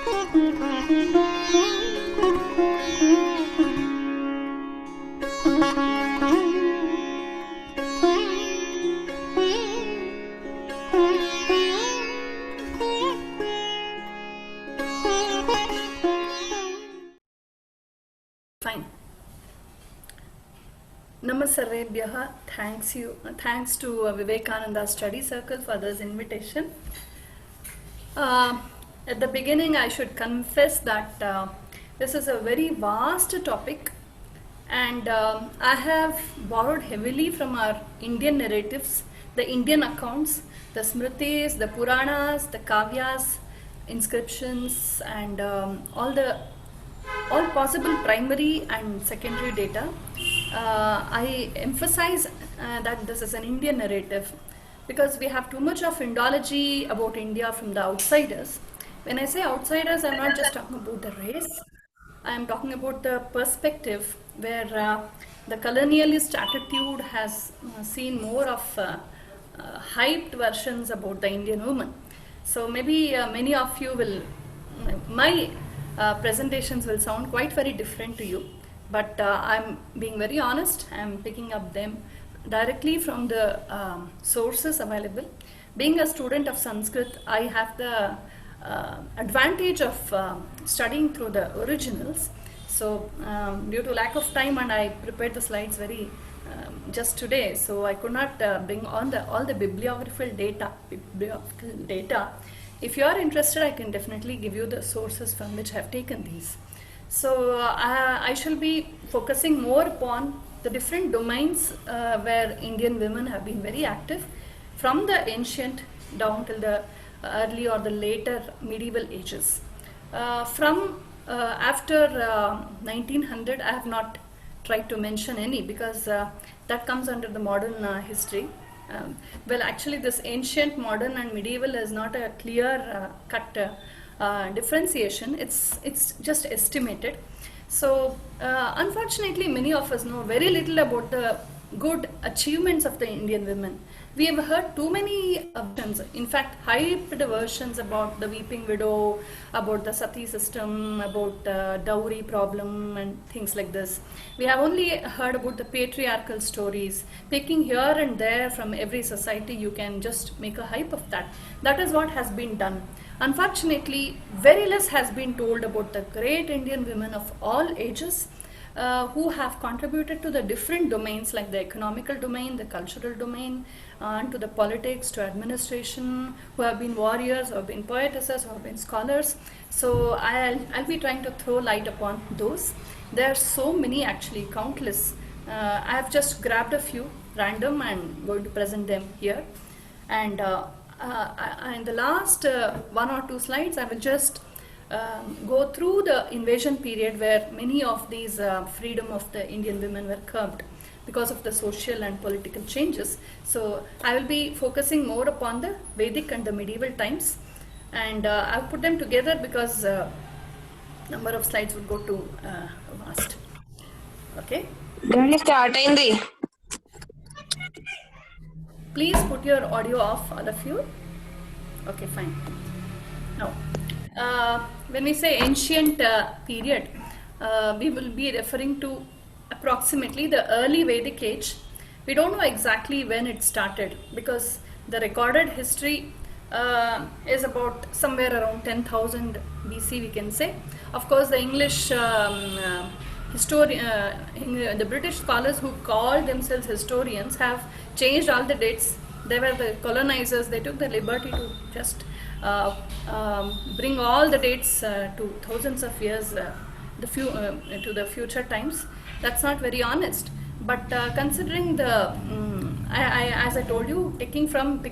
Fine. Namasarvebhyah. Thanks to Vivekananda Study Circle for this invitation. At the beginning, I should confess that this is a very vast topic, and I have borrowed heavily from our Indian narratives, the Indian accounts, the Smritis, the Puranas, the Kavyas, inscriptions, and all possible primary and secondary data. I emphasize that this is an Indian narrative because we have too much of Indology about India from the outsiders. When I say outsiders, I'm not just talking about the race, I'm talking about the perspective where the colonialist attitude has seen more of hyped versions about the Indian woman. So maybe many of you will, my presentations will sound quite very different to you, but I'm being very honest. I'm picking up them directly from the sources available. Being a student of Sanskrit, I have the advantage of studying through the originals. So due to lack of time, and I prepared the slides very just today, so I could not bring on all the bibliographical data. If you are interested, I can definitely give you the sources from which I have taken these. So I shall be focusing more upon the different domains where Indian women have been very active, from the ancient down till the early or the later medieval ages. From after 1900, I have not tried to mention any because that comes under the modern history. Well, actually, this ancient, modern, and medieval is not a clear cut differentiation. It's just estimated. So, unfortunately, many of us know very little about the good achievements of the Indian women. We have heard too many versions, in fact, hyped versions about the weeping widow, about the sati system, about dowry problem and things like this. We have only heard about the patriarchal stories. Picking here and there from every society, you can just make a hype of that. That is what has been done. Unfortunately, very less has been told about the great Indian women of all ages who have contributed to the different domains like the economical domain, the cultural domain, and to the politics, to administration, who have been warriors, who have been poetesses, who have been scholars. So I'll be trying to throw light upon those. There are so many, actually, countless. I have just grabbed a few random and going to present them here. And in the last one or two slides, I will just go through the invasion period where many of these freedom of the Indian women were curbed because of the social and political changes. So I will be focusing more upon the Vedic and the medieval times, and I'll put them together because number of slides would go too vast. Okay. Start అయింది. Please put your audio off, all of you. Okay, fine. Now, when we say ancient period, we will be referring to approximately the early Vedic age. We don't know exactly when it started because the recorded history is about somewhere around 10,000 BC, we can say. Of course, the English the British scholars who call themselves historians have changed all the dates. They were the colonizers. They took the liberty to just bring all the dates to thousands of years to the future times. That's not very honest. But considering the, as I told you, picking from the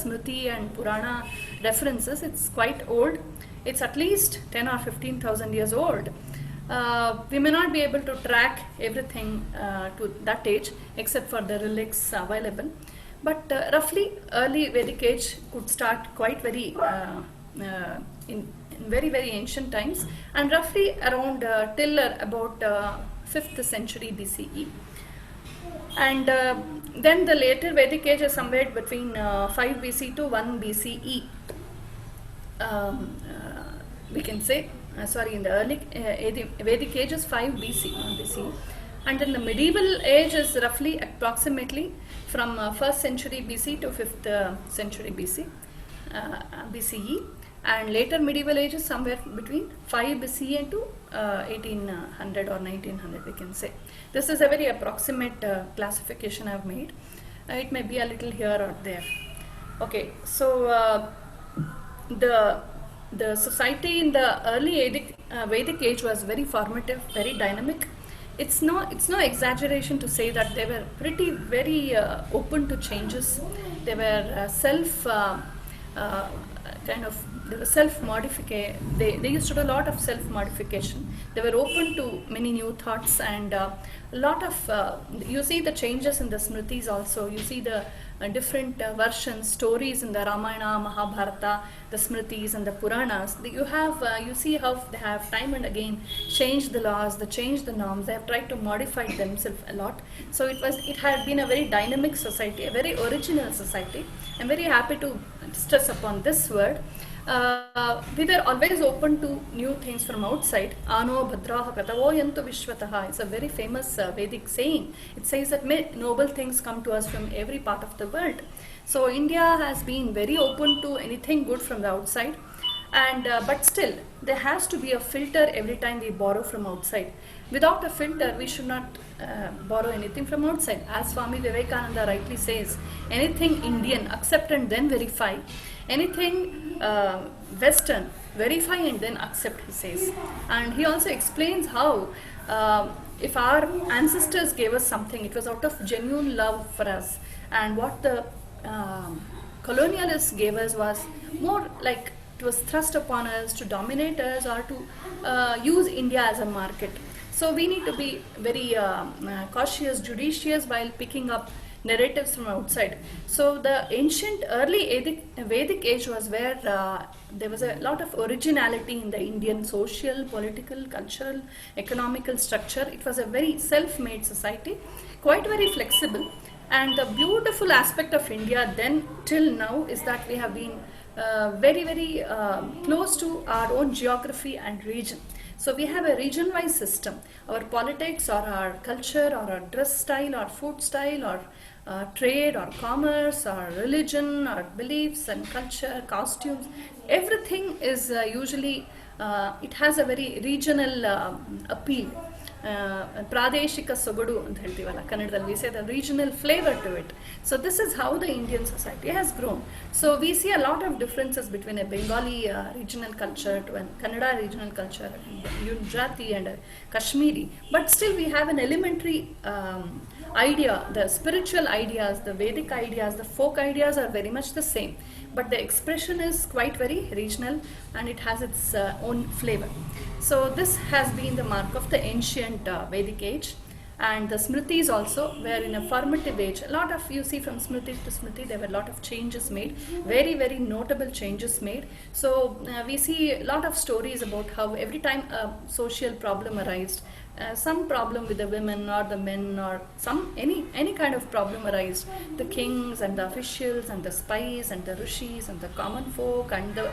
Smriti and Purana references, it's quite old. It's at least 10 or 15,000 years old. We may not be able to track everything to that age except for the relics available. But roughly early Vedic age could start quite very in very, very ancient times, and roughly around till about 5th century BCE. And then the later Vedic age is somewhere between 5 BC to 1 BCE. We can can say, in the early Vedic age is 5 BC, not BC. And then the medieval age is roughly approximately from 1st century BC to 5th century BCE. And later medieval age is somewhere between 5 BCE and to 1800 or 1900, we can say. This is a very approximate classification I have made. It may be a little here or there. Okay, so the society in the early Vedic age was very formative, very dynamic. It's no exaggeration to say that they were very open to changes. They were self-modification. They used to do a lot of self-modification. They were open to many new thoughts, and a lot of you see the changes in the Smritis also. You see the different versions, stories in the Ramayana, Mahabharata, the Smritis and the Puranas. You see how they have time and again changed the laws, they changed the norms. They have tried to modify themselves a lot. So it had been a very dynamic society, a very original society. I'm very happy to stress upon this word. We were always open to new things from outside. Ano bhadraha katavo yantu vishwataha. It's a very famous Vedic saying. It says that noble things come to us from every part of the world. So India has been very open to anything good from the outside. And but still, there has to be a filter every time we borrow from outside. Without a filter, we should not borrow anything from outside. As Swami Vivekananda rightly says, anything Indian, accept and then verify. Anything Western, verify and then accept, he says. And he also explains how if our ancestors gave us something, it was out of genuine love for us. And what the colonialists gave us was more like it was thrust upon us to dominate us or to use India as a market. So we need to be very cautious, judicious while picking up narratives from outside. So the ancient early Vedic age was where there was a lot of originality in the Indian social, political, cultural, economical structure. It was a very self-made society, quite very flexible. And the beautiful aspect of India then till now is that we have been very close to our own geography and region. So we have a region-wise system. Our politics or our culture or our dress style or food style or trade or commerce or religion or beliefs and culture, costumes, everything is usually, it has a very regional appeal. Pradeshika Sogodu ಅಂತ ಹೇಳ್ತೀವಲ್ಲ ಕನ್ನಡದಲ್ಲಿ, we say the regional flavor to it. So this is how the Indian society has grown. So we see a lot of differences between a Bengali regional culture to a Kannada regional culture, Gujarati and Kashmiri. But still we have an elementary idea, the spiritual ideas, the Vedic ideas, the folk ideas are very much the same. But the expression is quite very regional and it has its own flavor. So this has been the mark of the ancient Vedic age. And the Smritis also were in a formative age. A lot of, you see from Smriti to Smriti, there were a lot of changes made, very notable changes made. So we see a lot of stories about how every time a social problem arose, some problem with the women or the men or any kind of problem arise, the kings and the officials and the spies and the rishis and the common folk and the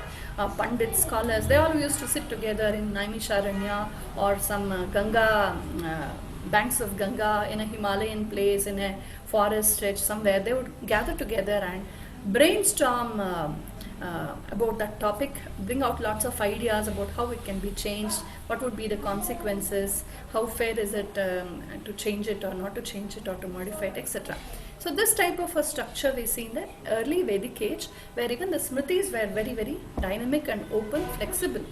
pandit scholars, they all used to sit together in Naimisharanya or some Ganga, banks of Ganga in a Himalayan place, in a forest stretch somewhere. They would gather together and brainstorm about that topic, bring out lots of ideas about how it can be changed, what would be the consequences, how fair is it to change it or not to change it or to modify it, etc. So this type of a structure we see in the early Vedic age, where even the Smritis were very dynamic and open, flexible.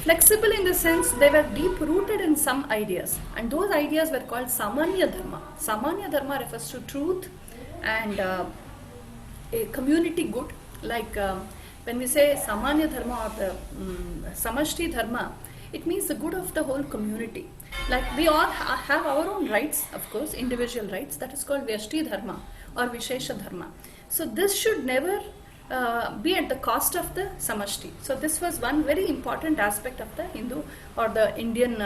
Flexible in the sense they were deep rooted in some ideas, and those ideas were called Samanya Dharma. Samanya Dharma refers to truth and a community good. Like when we say Samanya Dharma or the Samashti Dharma, it means the good of the whole community. Like we all have our own rights, of course, individual rights, that is called Vyashti Dharma or Vishesha Dharma. So this should never be at the cost of the Samashti. So this was one very important aspect of the Hindu or the Indian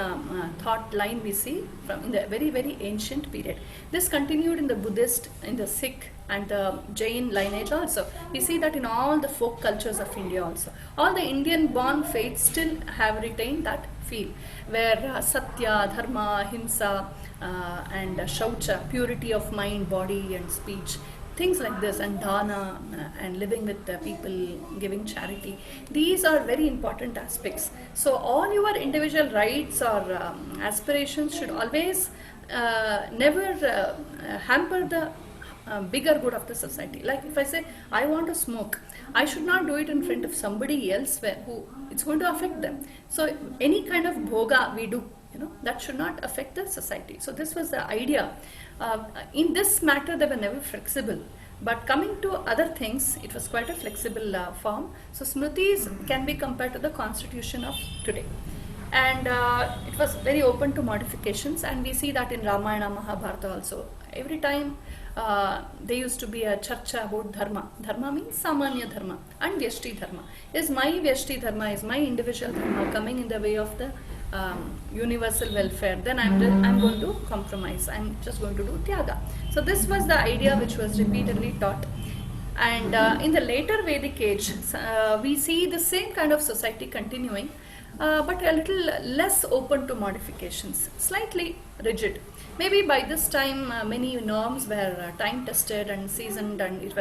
thought line we see from in the very ancient period. This continued in the Buddhist, in the Sikh, and the Jain lineage also. We see that in all the folk cultures of India also. All the Indian born faiths still have retained that feel, where Satya, Dharma, Himsa, and Shaucha, purity of mind, body, and speech, things like this, and dana, and living with the people, giving charity, these are very important aspects. So all your individual rights or aspirations should always never hamper the bigger good of the society. Like if I say I want to smoke, I should not do it in front of somebody else where who it's going to affect them. So any kind of bhoga we do, that should not affect the society. So this was the idea. In this matter, they were never flexible. But coming to other things, it was quite a flexible form. So Smritis can be compared to the constitution of today. And it was very open to modifications, and we see that in Ramayana, Mahabharata also. Every time there used to be a charcha about dharma. Dharma means samanya dharma and vyashti dharma. Is my vyashti dharma, is my individual dharma coming in the way of the universal welfare? Then I'm going to compromise. I'm just going to do tyaga. So this was the idea which was repeatedly taught. And in the later Vedic age, we see the same kind of society continuing, but a little less open to modifications, slightly rigid. Maybe by this time many norms were time tested and seasoned, and it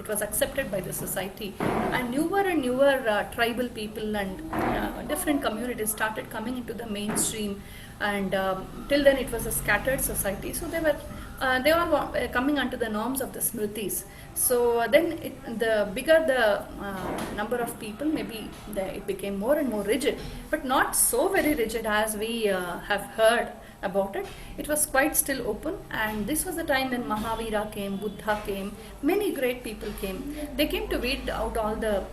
was accepted by the society, and newer tribal people and different communities started coming into the mainstream, and till then it was a scattered society, so they all coming under the norms of the Smritis. So then the bigger the number of people, maybe it became more and more rigid, but not so very rigid as we have heard about it. It was quite still open, and this was the time when Mahavira came, Buddha came, many great people came. They came to weed out all the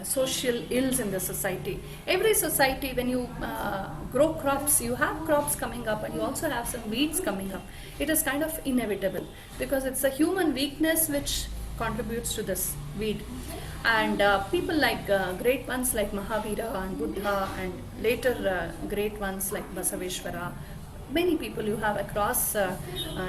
social ills in the society. Every society, when you grow crops, you have crops coming up and you also have some weeds coming up. It is kind of inevitable because it's a human weakness which contributes to this weed. And people like great ones like Mahavira and Buddha, and later great ones like Basaveshwara, many people you have across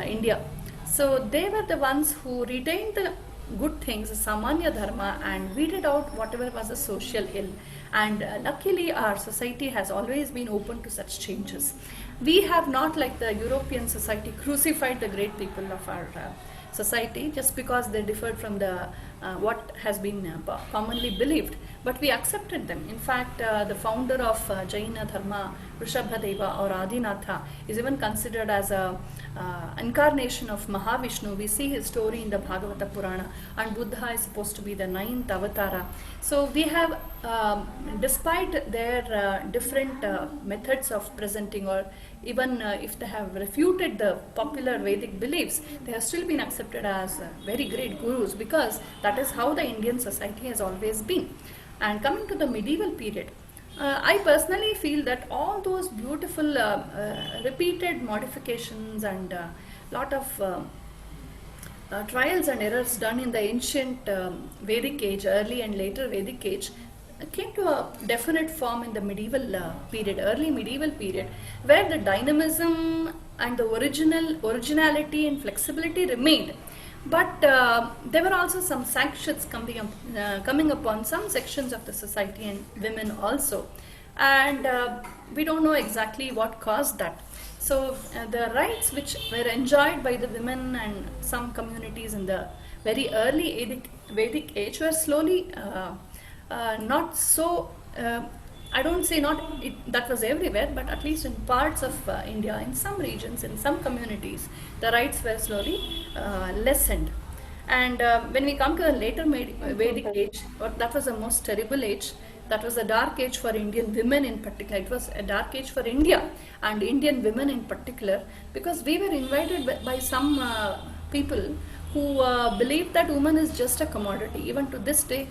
India. So they were the ones who retained the good things, Samanya Dharma, and weeded out whatever was a social ill. And luckily our society has always been open to such changes. We have not, like the European society, crucified the great people of our society just because they differed from the what has been commonly believed, but we accepted them. In fact, the founder of Jaina Dharma, Rishabhadeva or Adinatha, is even considered as a incarnation of Mahavishnu. We see his story in the Bhagavata Purana, and Buddha is supposed to be the 9th avatara. So we have, despite their different methods of presenting, or even if they have refuted the popular Vedic beliefs, they have still been accepted as very great gurus, because that is how the Indian society has always been. And coming to the medieval period, I personally feel that all those beautiful repeated modifications and lot of trials and errors done in the ancient Vedic age, early and later Vedic age, came to a definite form in the medieval period, early medieval period, where the dynamism and the originality and flexibility remained. But there were also some sanctions coming upon some sections of the society and women also. And we don't know exactly what caused that. So the rights which were enjoyed by the women and some communities in the very early Vedic age were slowly not so, I don't say that was everywhere, but at least in parts of India, in some regions, in some communities, the rights were slowly lessened. And when we come to the later Vedic age, that was the most terrible age. That was a dark age for Indian women in particular. It was a dark age for India and Indian women in particular, because we were invited by some people who believed that woman is just a commodity. Even to this day,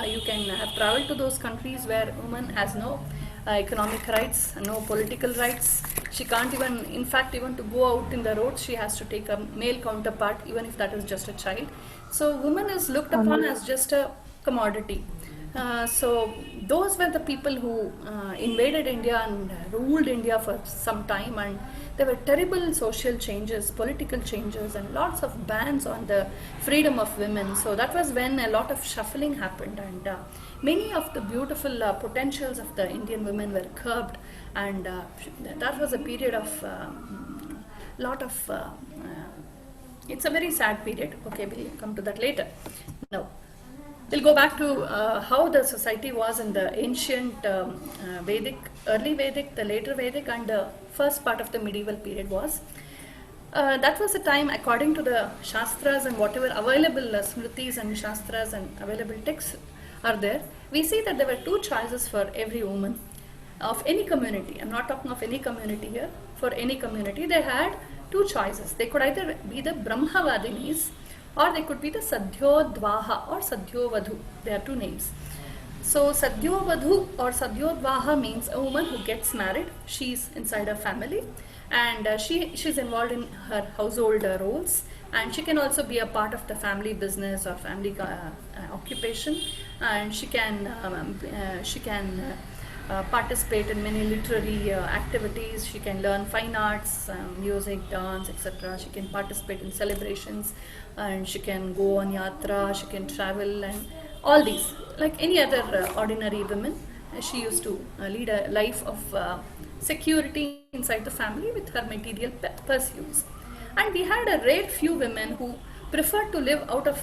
you can have traveled to those countries where woman has no economic rights, no political rights. She can't even, in fact, even to go out in the road, she has to take a male counterpart, even if that is just a child. So woman is looked upon as just a commodity. So those were the people who invaded India and ruled India for some time, and there were terrible social changes, political changes, and lots of bans on the freedom of women. So that was when a lot of shuffling happened, and many of the beautiful potentials of the Indian women were curbed, and that was a period of lot of it's a very sad period. Okay, we'll come to that later. Now we'll go back to how the society was in the ancient Vedic, early Vedic, the later Vedic, and the first part of the medieval period was. That was a time, according to the Shastras and whatever available Smritis and Shastras and available texts are there, we see that there were two choices for every woman of any community. I'm not talking of any community here. For any community, they had two choices. They could either be the Brahmavadinis, or they could be the Sadhyodvaha or Sadhyovadhu. There are two names. So Sadhyovadhu or Sadhyodvaha means a woman who gets married. She's inside her family, and she's involved in her household roles, and she can also be a part of the family business or family occupation, and she can participate in many literary activities. She can learn fine arts, music, dance, etc. She can participate in celebrations, and she can go on yatra, she can travel, and all these, like any other ordinary woman. She used to lead a life of security inside the family with her material pursuits. And we had a rare few women who preferred to live out of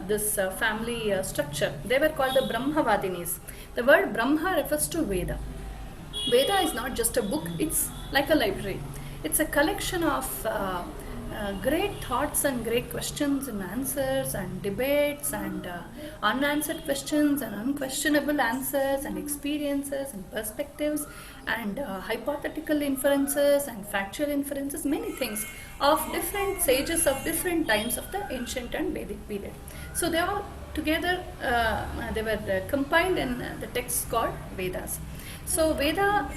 this family structure. They were called the Brahmavadinis. The word Brahma refers to Veda. Veda is not just a book, it's like a library. It's a collection of great thoughts and great questions and answers and debates and unanswered questions and unquestionable answers and experiences and perspectives and hypothetical inferences and factual inferences, many things of different sages of different times of the ancient and Vedic period. So they all together, they were combined in the text called Vedas. So Veda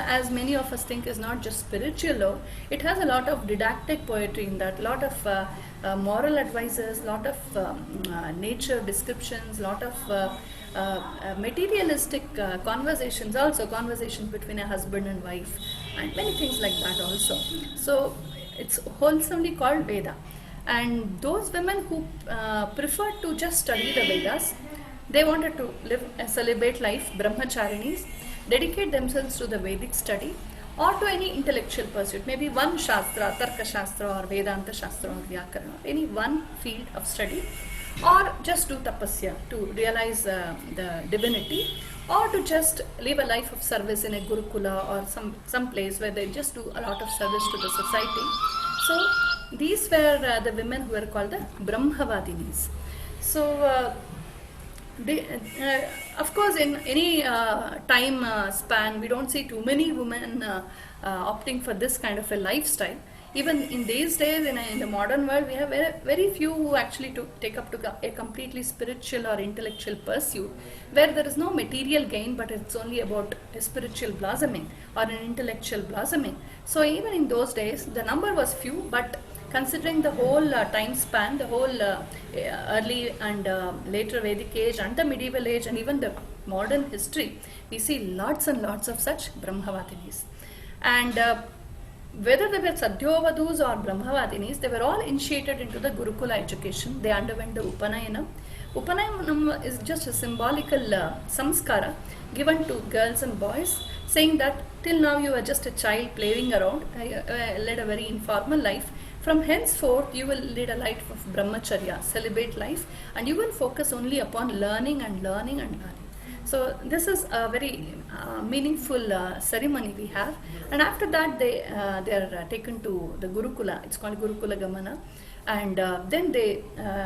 as many of us think, is not just spiritual law. It has a lot of didactic poetry in that, lot of moral advices, lot of nature descriptions, lot of materialistic conversations, also conversations between a husband and wife, and many things like that also. So it's wholesomely called Veda. And those women who preferred to just study the Vedas, they wanted to live a celibate life, brahmacharinis, dedicate themselves to the Vedic study or to any intellectual pursuit, maybe one Shastra, Tarka Shastra or Vedanta Shastra or Vyakarana, any one field of study, or just do tapasya to realize the divinity, or to just live a life of service in a Gurukula or some place where they just do a lot of service to the society. So these were the women who were called the Brahmavadinis. So of course, in any time span, we don't see too many women opting for this kind of a lifestyle. Even in these days, in the modern world, we have very few who actually take up to a completely spiritual or intellectual pursuit, where there is no material gain, but it's only about a spiritual blossoming or an intellectual blossoming. So even in those days, the number was few, but considering the whole time span, the whole early and later Vedic age and the medieval age and even the modern history, we see lots and lots of such Brahmavadinis. And whether they were Sadhyovadhus or Brahmavadinis, they were all initiated into the Gurukula education. They underwent the Upanayanam. Upanayanam is just a symbolical samskara given to girls and boys, saying that till now you were just a child playing around, led a very informal life. From henceforth, you will lead a life of brahmacharya, celibate life, and you will focus only upon learning and learning and learning. So this is a very meaningful ceremony we have. And after that, they are taken to the Gurukula. It's called Gurukula Gamana, and then they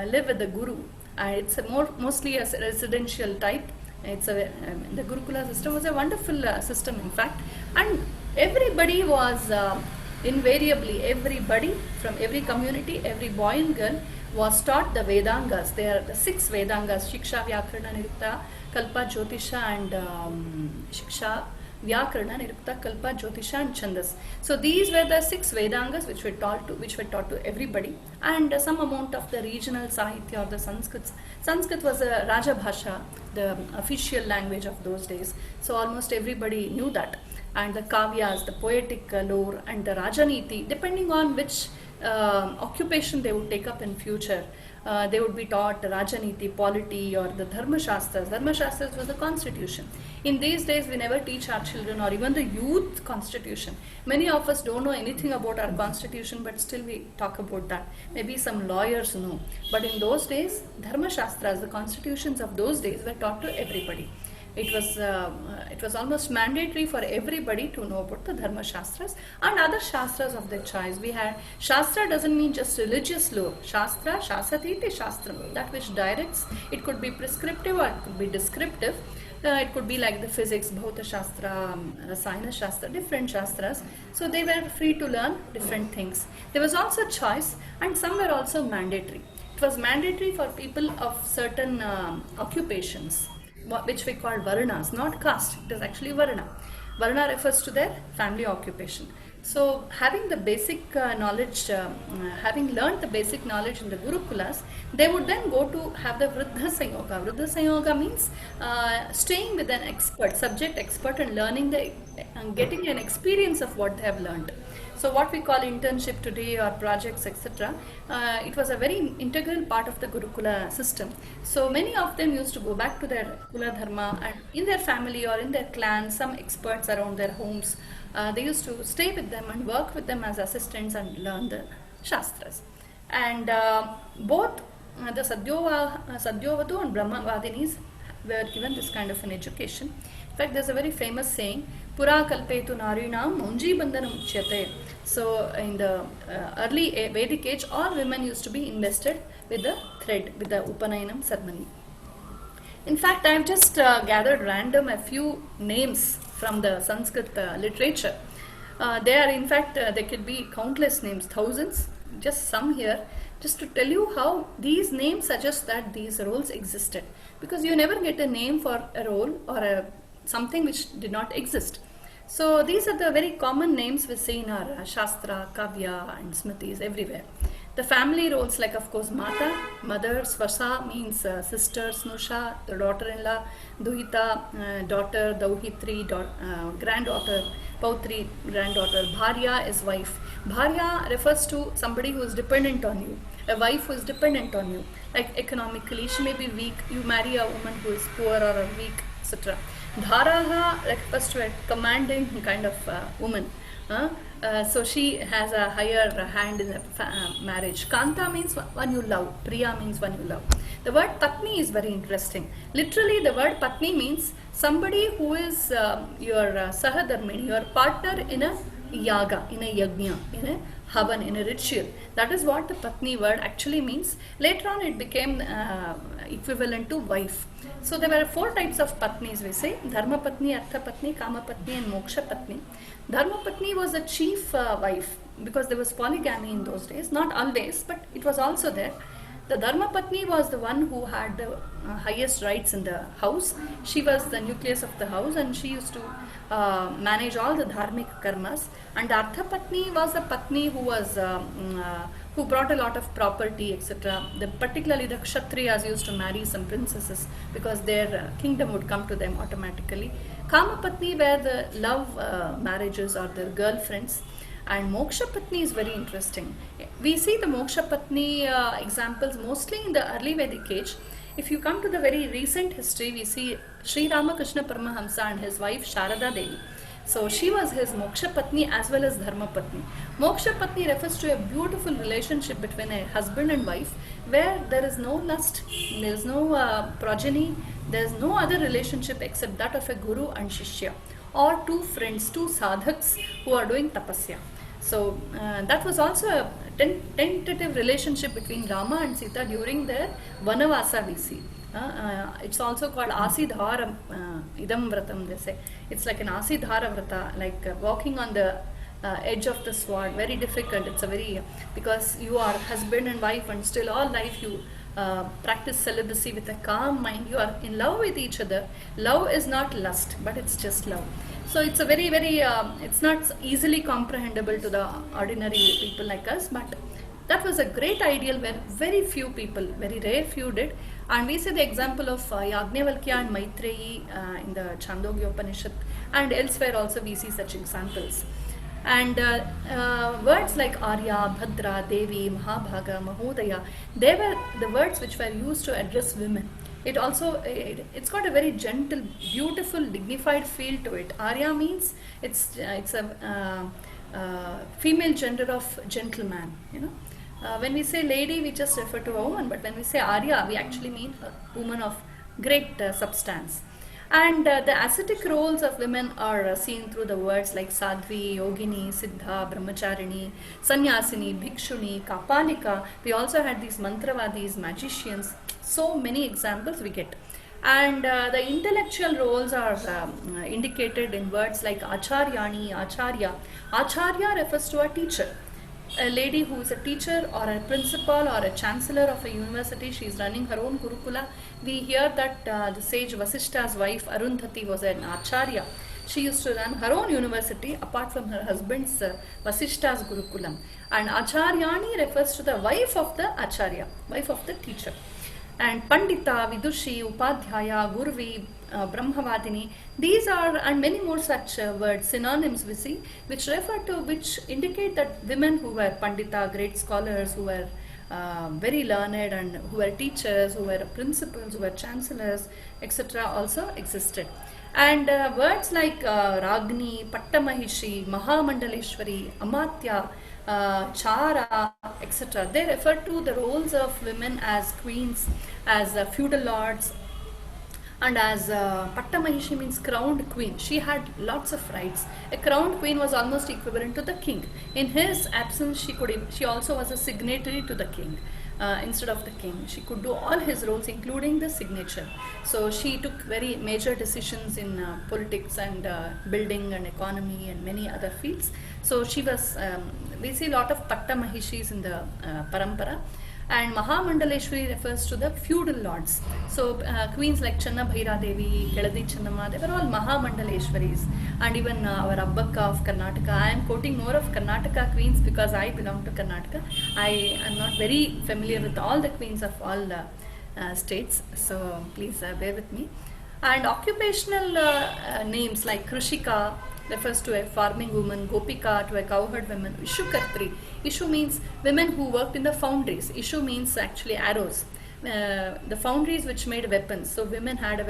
live with the Guru. It's mostly a residential type. It's the Gurukula system was a wonderful system, in fact, and everybody was. Invariably, everybody from every community, every boy and girl was taught the Vedangas. There are the 6 Vedangas: Shiksha, Vyakarana, Nirukta, Kalpa, Jyotisha, and Shiksha, Vyakarana, Nirukta, Kalpa, Jyotisha, and Chandas. So these were the 6 Vedangas which were taught to everybody, and some amount of the regional Sahitya or the Sanskrit. Sanskrit was a Rajabhasha, the official language of those days. So almost everybody knew that. And the Kavyas, the poetic lore, and the Rajaniti, depending on which occupation they would take up in future. They would be taught Rajaniti, polity, or the Dharma Shastras. Dharma Shastras was the constitution. In these days, we never teach our children or even the youth constitution. Many of us don't know anything about our constitution, but still we talk about that. Maybe some lawyers know. But in those days, Dharma Shastras, the constitutions of those days, were taught to everybody. It was almost mandatory for everybody to know about the Dharma Shastras and other Shastras of their choice. We had Shastra doesn't mean just religious lore. Shastra, Shasati te Shastram, that which directs. It could be prescriptive or it could be descriptive. It could be like the physics, Bhauta Shastra, Rasayana Shastra, different Shastras. So they were free to learn different things. There was also choice, and some were also mandatory. It was mandatory for people of certain occupations, which we call Varnas, not caste. It is actually Varna. Varna refers to their family occupation. So having the basic knowledge, having learned the basic knowledge in the Gurukulas, they would then go to have the Vriddha Sanyoga. Vriddha Sanyoga means staying with an expert, subject expert, and learning and getting an experience of what they have learned. So what we call internship today or projects, etc., it was a very integral part of the Gurukula system. So many of them used to go back to their Kula Dharma, and in their family or in their clan, some experts around their homes, they used to stay with them and work with them as assistants and learn the Shastras. And both the Sadyavatu and Brahmavadinis were given this kind of an education. In fact, there's a very famous saying, Pura kalpetu narinam munji bandhanam uchyate. So in the early Vedic age, all women used to be invested with the thread, with the Upanayinam ceremony. In fact, I've just gathered random a few names from the Sanskrit literature. There are, in fact, there could be countless names, thousands, just some here, just to tell you how these names suggest that these roles existed. Because you never get a name for a role or something which did not exist. So these are the very common names we see in our Shastra, Kavya, and Smritis everywhere. The family roles, like of course Mata, mother, Svasa means sister, Snusha, the daughter-in-law, Duhita, daughter, Dauhitri, granddaughter, Pautri, granddaughter, Bharya is wife. Bharya refers to somebody who is dependent on you, a wife who is dependent on you. Like economically, she may be weak, you marry a woman who is poor or a weak, etc. Dharaha refers to a commanding kind of woman. So she has a higher hand in the marriage. Kanta means one you love. Priya means one you love. The word Patni is very interesting. Literally, the word Patni means somebody who is your Sahadharmini, your partner in a yaga, in a yajna, in a havan, in a ritual. That is what the Patni word actually means. Later on, it became equivalent to wife. So there were 4 types of Patnis, we say: Dharma Patni, Artha Patni, Kama Patni, and Moksha Patni. Dharma Patni was the chief wife, because there was polygamy in those days. Not always, but it was also there. The Dharma Patni was the one who had the highest rights in the house. She was the nucleus of the house, and she used to manage all the dharmic karmas. And the Artha Patni was a Patni who was who brought a lot of property, etc. Particularly the Kshatriyas used to marry some princesses because their kingdom would come to them automatically. Kama Patni were the love marriages or their girlfriends. And Moksha Patni is very interesting. We see the Moksha Patni examples mostly in the early Vedic age. If you come to the very recent history, we see Sri Ramakrishna Paramahamsa and his wife Sharada Devi. So she was his Moksha Patni as well as Dharma Patni. Moksha Patni refers to a beautiful relationship between a husband and wife where there is no lust, there is no progeny, there is no other relationship except that of a guru and shishya, or 2 friends, 2 sadhaks who are doing tapasya. So that was also a tentative relationship between Rama and Sita during their Vanavasa, we see. It's also called Asidhara Idam Vratam, they say. It's like an Asidhara Vrata, like walking on the edge of the sword, very difficult. It's a very, because you are husband and wife and still all life you practice celibacy with a calm mind. You are in love with each other. Love is not lust, but it's just love. So it's a very, very, it's not easily comprehensible to the ordinary people like us, but that was a great ideal where very few people, very rare few did. And we see the example of Yagnavalkya and Maitreyi in the Chandogya Upanishad, and elsewhere also we see such examples. And words like Arya, Bhadra, Devi, Mahabhaga, Mahodaya, they were the words which were used to address women. It also, it's got a very gentle, beautiful, dignified feel to it. Arya means it's a female gender of gentleman, you know. When we say lady, we just refer to a woman, but when we say Arya, we actually mean a woman of great substance. And the ascetic roles of women are seen through the words like Sadhvi, Yogini, Siddha, Brahmacharini, Sannyasini, Bhikshuni, Kapalika. We also had these mantravadis, magicians. So many examples we get. And the intellectual roles are indicated in words like Acharyani, Acharya. Acharya refers to a teacher. A lady who is a teacher or a principal or a chancellor of a university, she is running her own Gurukula. We hear that the sage Vasishta's wife Arundhati was an Acharya. She used to run her own university apart from her husband's Vasishta's Gurukulam. And Acharyani refers to the wife of the Acharya, wife of the teacher. And Pandita, Vidushi, Upadhyaya, Gurvi, Brahmavadini, these are, and many more such words, synonyms we see, which refer to, which indicate that women who were Pandita, great scholars, who were very learned, and who were teachers, who were principals, who were chancellors, etc. also existed. And words like Ragni, Pattamahishi, Mahamandaleshwari, Amatya, Chara, etc. They refer to the roles of women as queens, as feudal lords, and as Pattamahishi means crowned queen. She had lots of rights. A crowned queen was almost equivalent to the king. In his absence, she also was a signatory to the king. Instead of the king, she could do all his roles, including the signature. So she took very major decisions in politics and building and economy and many other fields. So she was, we see a lot of Pattamahishis in the Parampara. And Mahamandaleshwari refers to the feudal lords. So queens like Channa Bhaira Devi, Keladi Channamma, they were all Mahamandaleshwaris. And even our Abbakka of Karnataka. I am quoting more of Karnataka queens because I belong to Karnataka. I am not very familiar with all the queens of all states. So please bear with me. And occupational names like Krushika refers to a farming woman, Gopika to a cowherd woman, Ishukartri. Ishu means women who worked in the foundries. Ishu means actually arrows. The foundries which made weapons. So women had a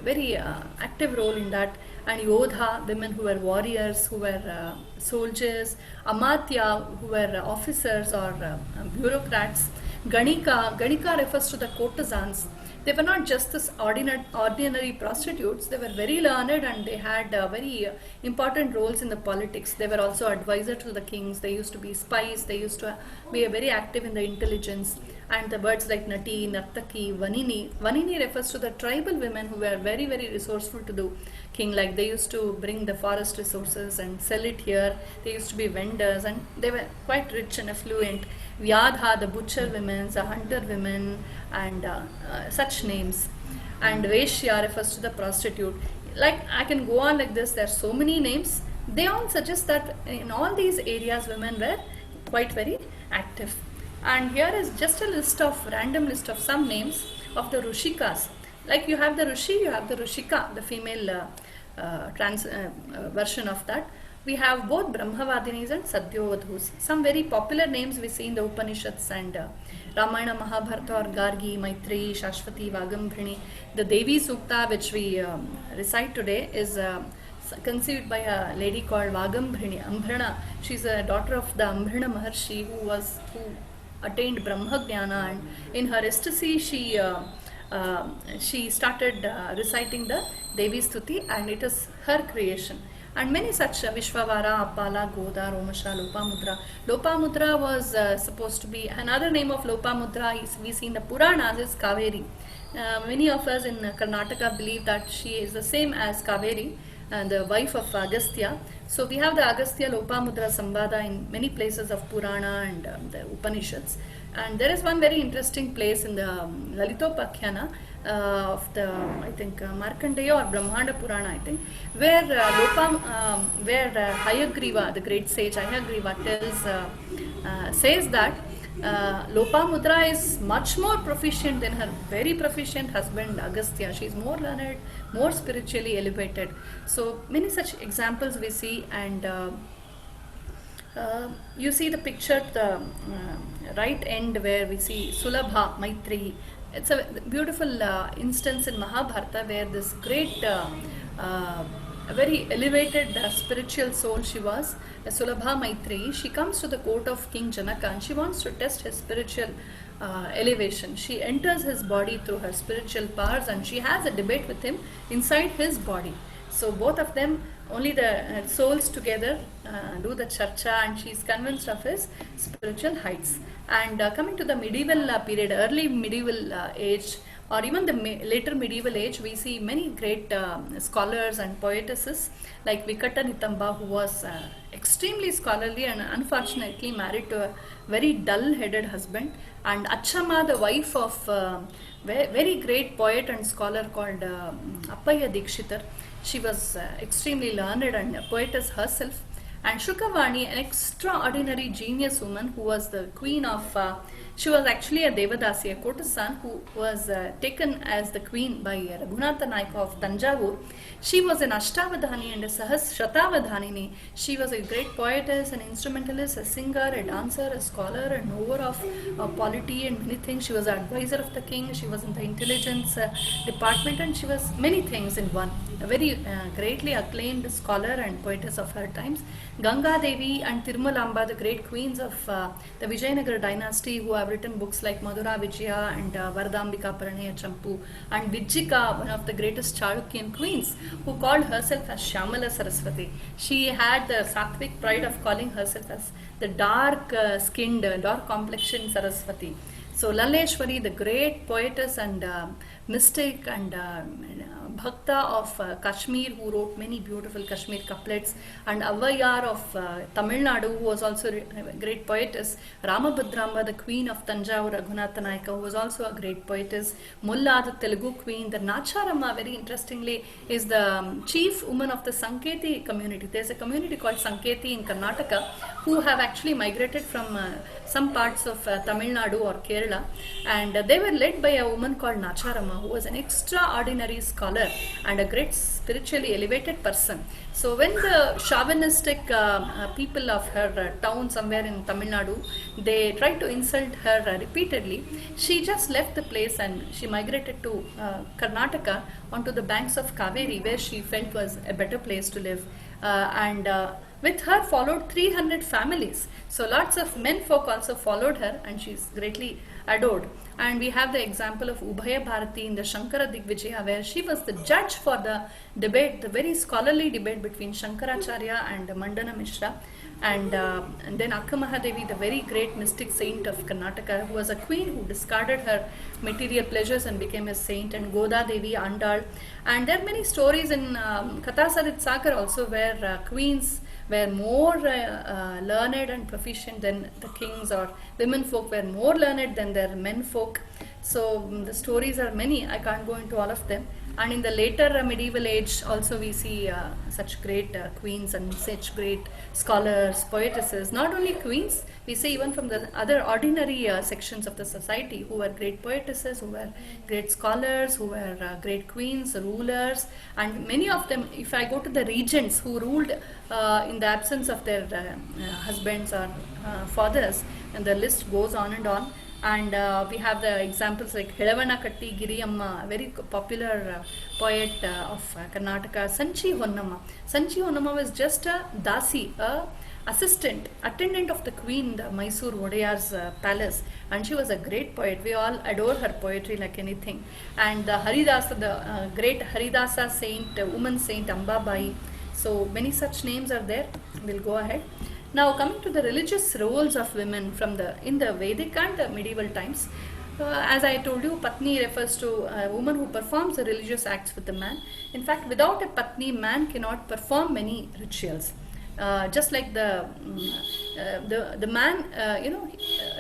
very active role in that. And Yodha, women who were warriors, who were soldiers. Amatya, who were officers or bureaucrats. Ganika refers to the courtesans. They were not just this ordinary prostitutes. They were very learned and they had very important roles in the politics. They were also advisors to the kings. They used to be spies. They used to be very active in the intelligence. And the words like Nati, Nartaki, Vanini. Vanini refers to the tribal women who were very, very resourceful to the king. Like they used to bring the forest resources and sell it here. They used to be vendors and they were quite rich and affluent. Vyadha, the butcher women, the hunter women, and such names. And Veshya refers to the prostitute. Like I can go on like this, there are so many names. They all suggest that in all these areas women were quite very active. And here is just a random list of some names of the Rushikas. Like you have the Rushi, you have the Rushika, the female version of that. We have both Brahmavadinis and Sadyovadhus. Some very popular names we see in the Upanishads and Ramayana, Mahabharata or Gargi, Maitreyi, Shashwati, Vagambhrini. The Devi Sukta which we recite today is conceived by a lady called Vagambhrini, Ambhrana. She's a daughter of the Ambhrana Maharshi who attained Brahma Jnana, and in her ecstasy she started reciting the Devi Stuti, and it is her creation. And many such Vishwavara, Appala, Goda, Romasha, Lopamudra. Lopamudra was supposed to be another name of Lopamudra. We see in the Puranas is Kaveri. Many of us in Karnataka believe that she is the same as Kaveri, the wife of Agastya. So we have the Agastya Lopamudra Sambada in many places of Purana and the Upanishads. And there is one very interesting place in the Lalitopakhyanā of the, I think, Markandeya or Brahmanda Purana, I think, where Hayagriva, the great sage Hayagriva, says that Lopamudra is much more proficient than her very proficient husband Agastya. She is more learned, more spiritually elevated. So many such examples we see, and you see the picture at the right end where we see Sulabha Maitri. It's a beautiful instance in Mahabharata where this great, a very elevated spiritual soul she was, Sulabha Maitri. She comes to the court of King Janaka and she wants to test his spiritual elevation. She enters his body through her spiritual powers and she has a debate with him inside his body. So both of them, only the souls together do the charcha, and she is convinced of his spiritual heights. And coming to the medieval period, early medieval age, or even the later medieval age, we see many great scholars and poetesses like Vikata Nitamba, who was extremely scholarly and unfortunately married to a very dull-headed husband, and Achama, the wife of very great poet and scholar called Appaya Dikshitar. She was extremely learned and a poetess herself. And Shukavani, an extraordinary genius woman who was the queen of, she was actually a Devadasi, a courtesan who was taken as the queen by Raghunatha Naika of Tanjavur. She was an Ashtavadhani and a Shatavadhanini. She was a great poetess, an instrumentalist, a singer, a dancer, a scholar, a knower of polity and many things. She was an advisor of the king. She was in the intelligence department, and she was many things in one. A very greatly acclaimed scholar and poetess of her times. Ganga Devi and Tirumalamba, the great queens of the Vijayanagar dynasty, who have written books like Madhura Vijaya and Varadambika Paranaya Champu, and Vijjika, one of the greatest Chalukyan queens, who called herself as Shyamala Saraswati. She had the sattvic pride of calling herself as the dark-skinned, dark-complexioned Saraswati. So Laleshwari, the great poetess and mystic and Bhakta of Kashmir, who wrote many beautiful Kashmir couplets, and Avayar of Tamil Nadu, who was also a great poetess, Ramabhadraamba, the queen of Tanjavur, Raghunatha Naika, who was also a great poetess, Mulla, the Telugu queen. The Nacharama, very interestingly, is the chief woman of the Sanketi community. There's a community called Sanketi in Karnataka who have actually migrated from some parts of Tamil Nadu or Kerala, and they were led by a woman called Nacharama, who was an extraordinary scholar and a great spiritually elevated person. So when the chauvinistic people of her town somewhere in Tamil Nadu, they tried to insult her repeatedly, she just left the place and she migrated to Karnataka onto the banks of Kaveri, where she felt was a better place to live. And with her followed 300 families. So lots of men folk also followed her, and she's greatly adored. And we have the example of Ubhaya Bharati in the Shankara Digvijaya, where she was the judge for the debate, the very scholarly debate between Shankaracharya and Mandana Mishra. And then Akka Mahadevi, the very great mystic saint of Karnataka, who was a queen who discarded her material pleasures and became a saint, and Goda Devi, Andal. And there are many stories in Kathasadit Sagar also, where queens were more learned and proficient than the kings, or women folk were more learned than their men folk. So the stories are many, I can't go into all of them. And in the later medieval age also we see such great queens and such great scholars, poetesses. Not only queens, we see even from the other ordinary sections of the society, who were great poetesses, who were great scholars, who were great queens, rulers. And many of them, if I go to the regents who ruled in the absence of their husbands or fathers, and the list goes on and on. And we have the examples like Helavanakatti Giriyamma, a very popular poet of Karnataka. Sanchi Honnamma. Sanchi Honnamma was just a dasi, a assistant, attendant of the queen, the Mysore Wadeyar's palace, and she was a great poet. We all adore her poetry like anything. And the Haridasa, the great Haridasa saint, woman saint Ambabai. So many such names are there. We'll go ahead. Now coming to the religious roles of women in the Vedic and medieval times, as I told you, Patni refers to a woman who performs the religious acts with the man. In fact, without a Patni, man cannot perform many rituals. Just like the man,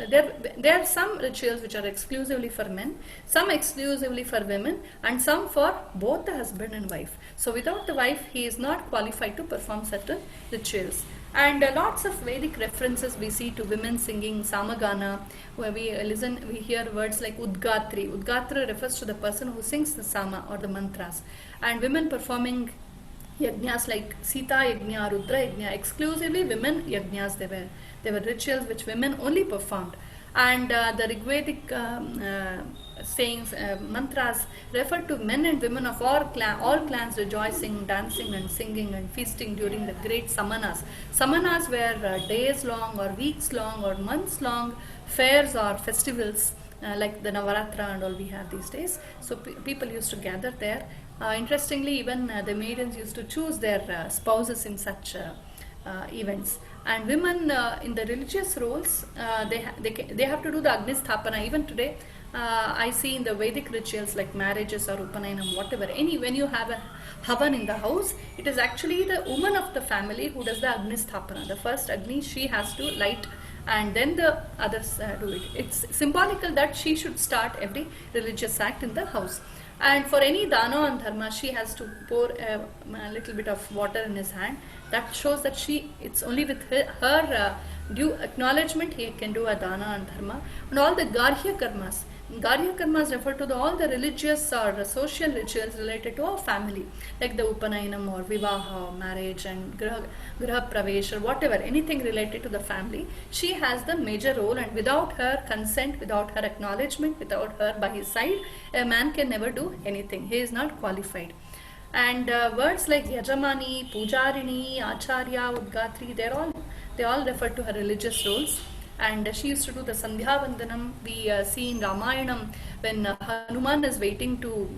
there are some rituals which are exclusively for men, some exclusively for women, and some for both the husband and wife. So without the wife, he is not qualified to perform certain rituals. And lots of Vedic references we see to women singing Samagana, where we hear words like Udgatri. Udgatra refers to the person who sings the Sama or the mantras. And women performing yajnas like Sita Yajna, Rudra Yajna, exclusively women yajnas they were rituals which women only performed. And the Rigvedic sayings, mantras refer to men and women of all clans rejoicing, dancing and singing and feasting during the great samanas. Samanas were days long or weeks long or months long fairs or festivals like the Navaratra and all we have these days. So people used to gather there. Interestingly, even the maidens used to choose their spouses in such events. And women in the religious roles, they have to do the Agnisthapana. Even today, I see in the Vedic rituals like marriages or Upanayinam, whatever, when you have a Havan in the house, it is actually the woman of the family who does the Agnisthapana. The first Agni she has to light, and then the others do it. It's symbolical that she should start every religious act in the house. And for any dana and dharma, she has to pour a little bit of water in his hand. That shows that it's only with her due acknowledgement he can do a dana and dharma. And all the garhya karmas. Garhya karmas refer to all the religious or social rituals related to our family, like the Upanayinam or Vivaha or marriage and Graha Pravesh or whatever, anything related to the family. She has the major role, and without her consent, without her acknowledgement, without her by his side, a man can never do anything. He is not qualified. And words like Yajamani, Pujarini, Acharya, Udgatri, they all refer to her religious roles. And she used to do the Sandhya Vandanam. We see in Ramayanam when Hanuman is waiting to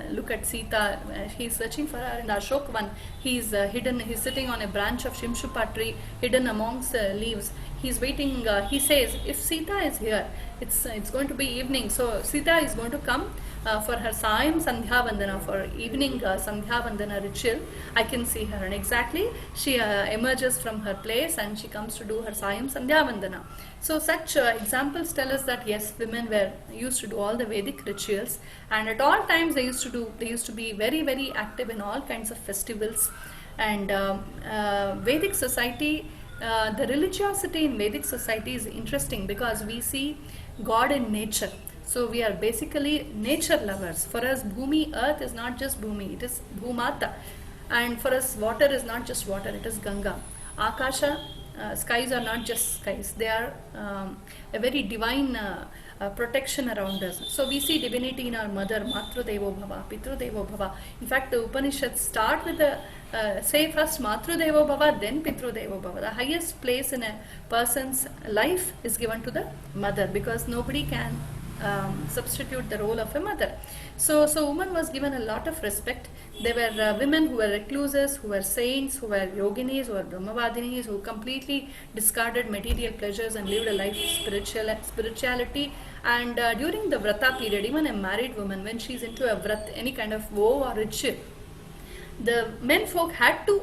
look at Sita, he is searching for her in Ashokvan. He is hidden, he is sitting on a branch of Shimshupa tree, hidden amongst leaves. He is waiting, he says, if Sita is here, it's going to be evening, so Sita is going to come for her Sayam Sandhya Vandana, for evening Sandhya Vandana ritual. I can see her, and exactly she emerges from her place and she comes to do her Sayam Sandhya Vandana. So such examples tell us that yes, women were used to do all the Vedic rituals, and at all times they used to be very, very active in all kinds of festivals. And Vedic society, the religiosity in Vedic society is interesting because we see God in nature. So we are basically nature lovers. For us, Bhumi, earth is not just Bhumi, it is Bhumata. And for us, water is not just water, it is Ganga. Akasha, skies are not just skies, they are a very divine protection around us. So we see divinity in our mother, Matru Devo Bhava, Pitru Devo Bhava. In fact, the Upanishads start with the say first Matru Devo Bhava, then Pitru Devo Bhava. The highest place in a person's life is given to the mother, because nobody can substitute the role of a mother. So woman was given a lot of respect. There were women who were recluses, who were saints, who were yoginis, who were brahmavadinis, who completely discarded material pleasures and lived a life of spirituality. And during the vrata period, even a married woman, when she's into a vrat, any kind of vow or ritual, the men folk had to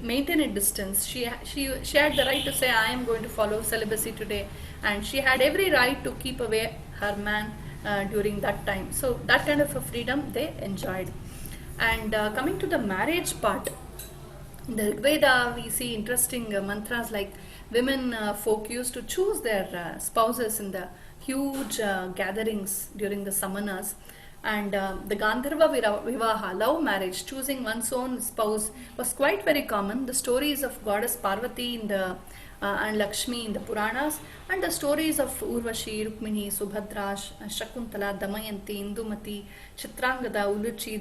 maintain a distance. She had the right to say, I am going to follow celibacy today, and she had every right to keep away her man during that time. So that kind of a freedom they enjoyed. And coming to the marriage part, in the Rig Veda we see interesting mantras like women folk used to choose their spouses in the huge gatherings during the samanas. And the Gandharva Vivaha, love marriage, choosing one's own spouse, was quite very common. The stories of goddess Parvati in the and Lakshmi in the Puranas, and the stories of Urvashi, Rukmini, Subhadra, Shakuntala, Damayanti, Indumati, Chitrangada, Uluchi,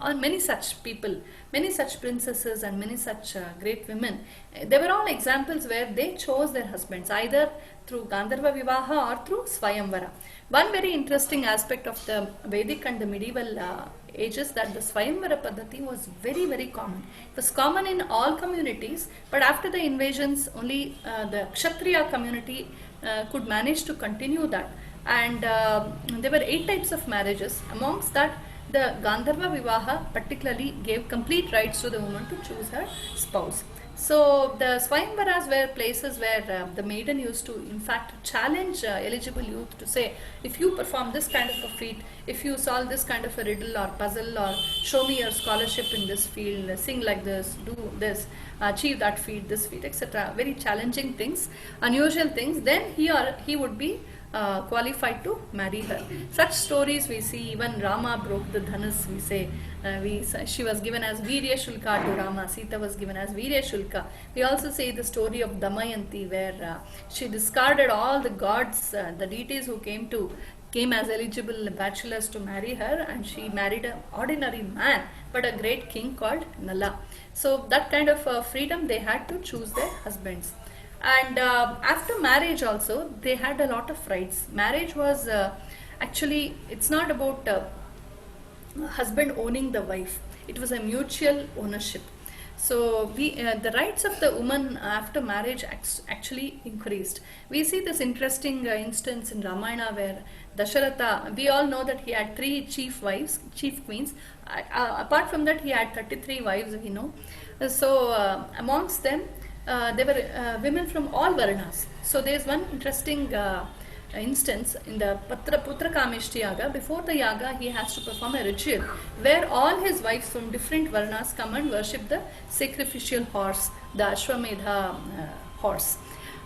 and many such people, many such princesses and many such great women. They were all examples where they chose their husbands either through Gandharva Vivaha or through Swayamvara. One very interesting aspect of the Vedic and the medieval ages that the Swayamvara Paddhati was very, very common. It was common in all communities, but after the invasions, only the Kshatriya community could manage to continue that. And there were 8 types of marriages. Amongst that, the Gandharva Vivaha particularly gave complete rights to the woman to choose her spouse. So the Swayamvaras were places where the maiden used to, in fact, challenge eligible youth to say, if you perform this kind of a feat, if you solve this kind of a riddle or puzzle, or show me your scholarship in this field, sing like this, do this, achieve that feat, this feat, etc. Very challenging things, unusual things. Then he would be qualified to marry her. Such stories we see. Even Rama broke the dhanush. We say she was given as Virya Shulka to Rama. Sita was given as Virya Shulka. We also say the story of Damayanti, where she discarded all the gods, the deities who came as eligible bachelors to marry her, and she married an ordinary man, but a great king called Nala. So that kind of freedom, they had to choose their husbands. And after marriage also, they had a lot of rights. Marriage was actually, it's not about husband owning the wife. It was a mutual ownership. So the rights of the woman after marriage actually increased. We see this interesting instance in Ramayana where Dasharatha, we all know that he had 3 chief wives, chief queens. Apart from that, he had 33 wives, we know. So amongst them, there were women from all Varnas. So there is one interesting instance in the Putra Kameshti Yaga. Before the Yaga, he has to perform a ritual where all his wives from different Varnas come and worship the sacrificial horse, the Ashwamedha horse.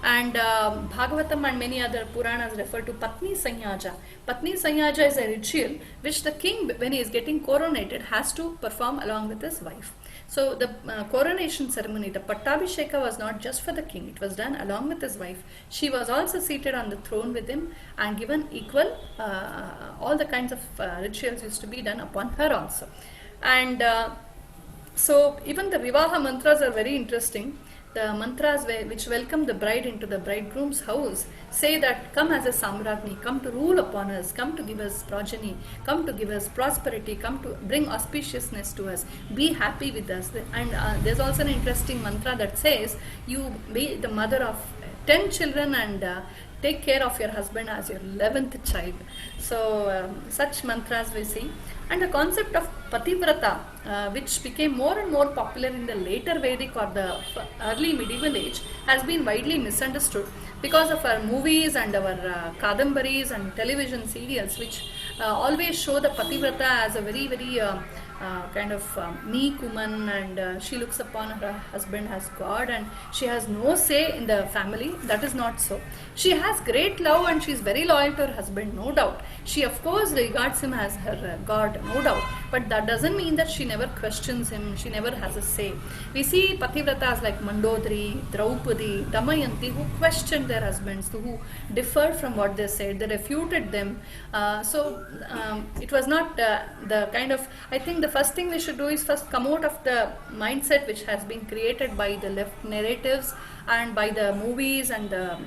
And Bhagavatam and many other Puranas refer to Patni Sanyaja. Patni Sanyaja is a ritual which the king, when he is getting coronated, has to perform along with his wife. So the coronation ceremony, the Pattabhisheka, was not just for the king. It was done along with his wife. She was also seated on the throne with him and given equal, all the kinds of rituals used to be done upon her also. And so even the Vivaha mantras are very interesting. The mantras which welcome the bride into the bridegroom's house say that, come as a Samragni, come to rule upon us, come to give us progeny, come to give us prosperity, come to bring auspiciousness to us, be happy with us. And there's also an interesting mantra that says, you be the mother of 10 children and take care of your husband as your 11th child. So such mantras we see. And the concept of Pativrata, which became more and more popular in the later Vedic or the early medieval age, has been widely misunderstood because of our movies and our kadambaris and television serials, which always show the Pativrata as a very, very kind of meek woman, and she looks upon her husband as God, and she has no say in the family. That is not so. She has great love and she is very loyal to her husband, no doubt. She of course regards him as her God, no doubt. But that doesn't mean that she never questions him, she never has a say. We see Pativratas like Mandodari, Draupadi, Damayanti, who questioned their husbands, who differed from what they said, they refuted them. So it was not the kind of, I think the first thing we should do is first come out of the mindset which has been created by the left narratives and by the movies and the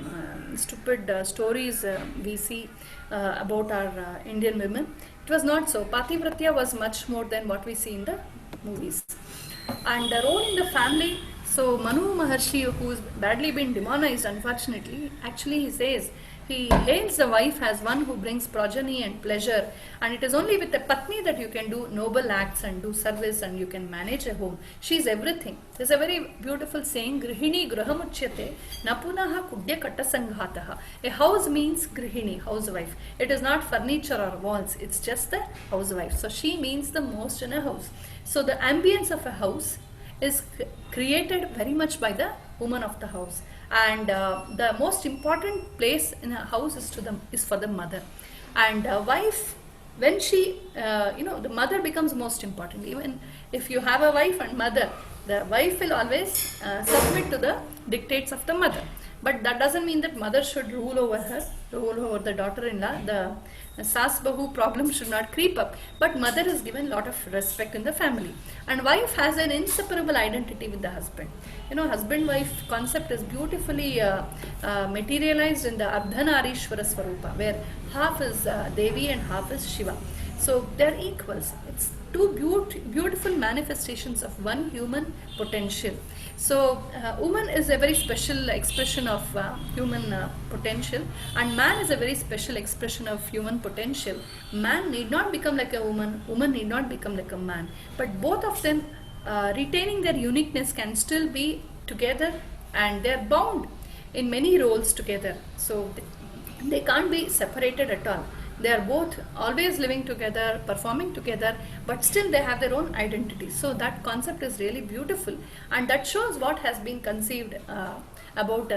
stupid stories we see about our Indian women. It was not so. Pativratya was much more than what we see in the movies. And the role in the family, so Manu Maharshi, who has badly been demonized unfortunately, actually he says, he hails the wife as one who brings progeny and pleasure, and it is only with the Patni that you can do noble acts and do service and you can manage a home. She is everything. There's a very beautiful saying, Grihini Grahamuchyate Napunaha Kudya Kattasanghatah. A house means Grihini, housewife. It is not furniture or walls, it's just the housewife. So she means the most in a house. So the ambience of a house is created very much by the woman of the house. And the most important place in a house is for the mother. And wife, when she, the mother becomes most important. Even if you have a wife and mother, the wife will always submit to the dictates of the mother. But that doesn't mean that mother should rule over the daughter-in-law. The Sas Bahu problem should not creep up. But mother is given a lot of respect in the family. And wife has an inseparable identity with the husband. Husband-wife concept is beautifully materialized in the Ardhanarishwara Swarupa, where half is Devi and half is Shiva. So they are equals. It's two beautiful manifestations of one human potential. So woman is a very special expression of human potential, and man is a very special expression of human potential. Man need not become like a woman, woman need not become like a man, but both of them retaining their uniqueness can still be together, and they're bound in many roles together. So they can't be separated at all. They are both always living together, performing together, but still they have their own identity. So that concept is really beautiful, and that shows what has been conceived about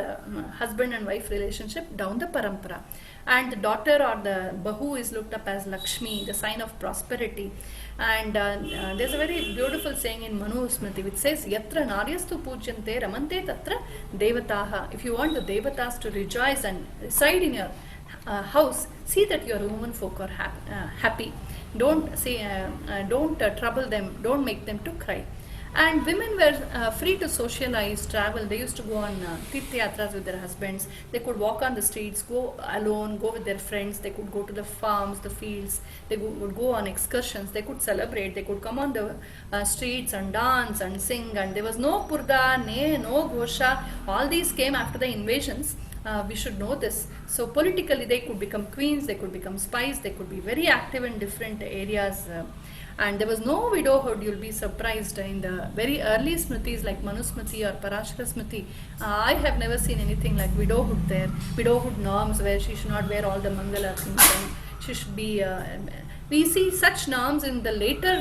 husband and wife relationship down the parampara. And the daughter or the bahu is looked up as Lakshmi, the sign of prosperity. And there's a very beautiful saying in Manu Smriti which says, Yatra naryastu pujyante ramante tatra devataha. If you want the devatas to rejoice and reside in your house, see that your women folk are happy. Don't say, don't trouble them, don't make them to cry. And women were free to socialize, travel. They used to go on tirtha yatras with their husbands. They could walk on the streets, go alone, go with their friends. They could go to the farms, the fields. They would go on excursions. They could celebrate. They could come on the streets and dance and sing. And there was no purda, no ghosha. All these came after the invasions. We should know this. So politically they could become queens, they could become spies, they could be very active in different areas. And there was no widowhood. You'll be surprised in the very early Smritis like Manusmriti or Parashara Smriti. I have never seen anything like widowhood there. Widowhood norms where she should not wear all the Mangala things and she should be... we see such norms in the later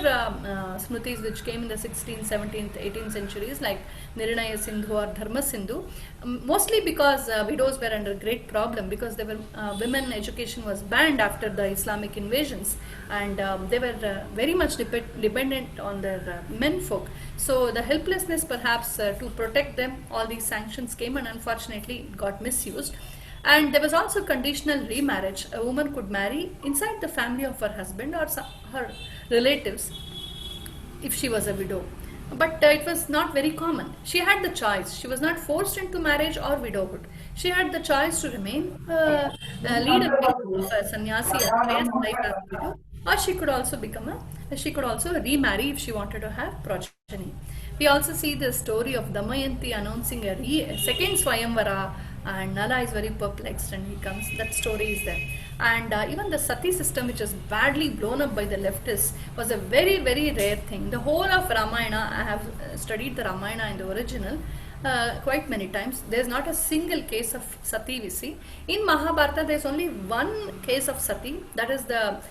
Smritis which came in the 16th, 17th, 18th centuries like Nirnaya Sindhu or Dharma Sindhu, mostly because widows were under great problem because there were women education was banned after the Islamic invasions, and they were very much dependent on their men folk. So the helplessness perhaps to protect them, all these sanctions came, and unfortunately it got misused. And there was also conditional remarriage. A woman could marry inside the family of her husband or her relatives if she was a widow. But it was not very common. She had the choice. She was not forced into marriage or widowhood. She had the choice to remain, lead a life of a sannyasi, a life as a widow, or she could also she could also remarry if she wanted to have progeny. We also see the story of Damayanti announcing a second Swayamvara, and Nala is very perplexed and he comes. That story is there. And even the sati system, which is badly blown up by the leftists, was a very, very rare thing. The whole of Ramayana, I have studied the Ramayana in the original quite many times. There's not a single case of sati we see. In Mahabharata, there's only one case of sati, that is the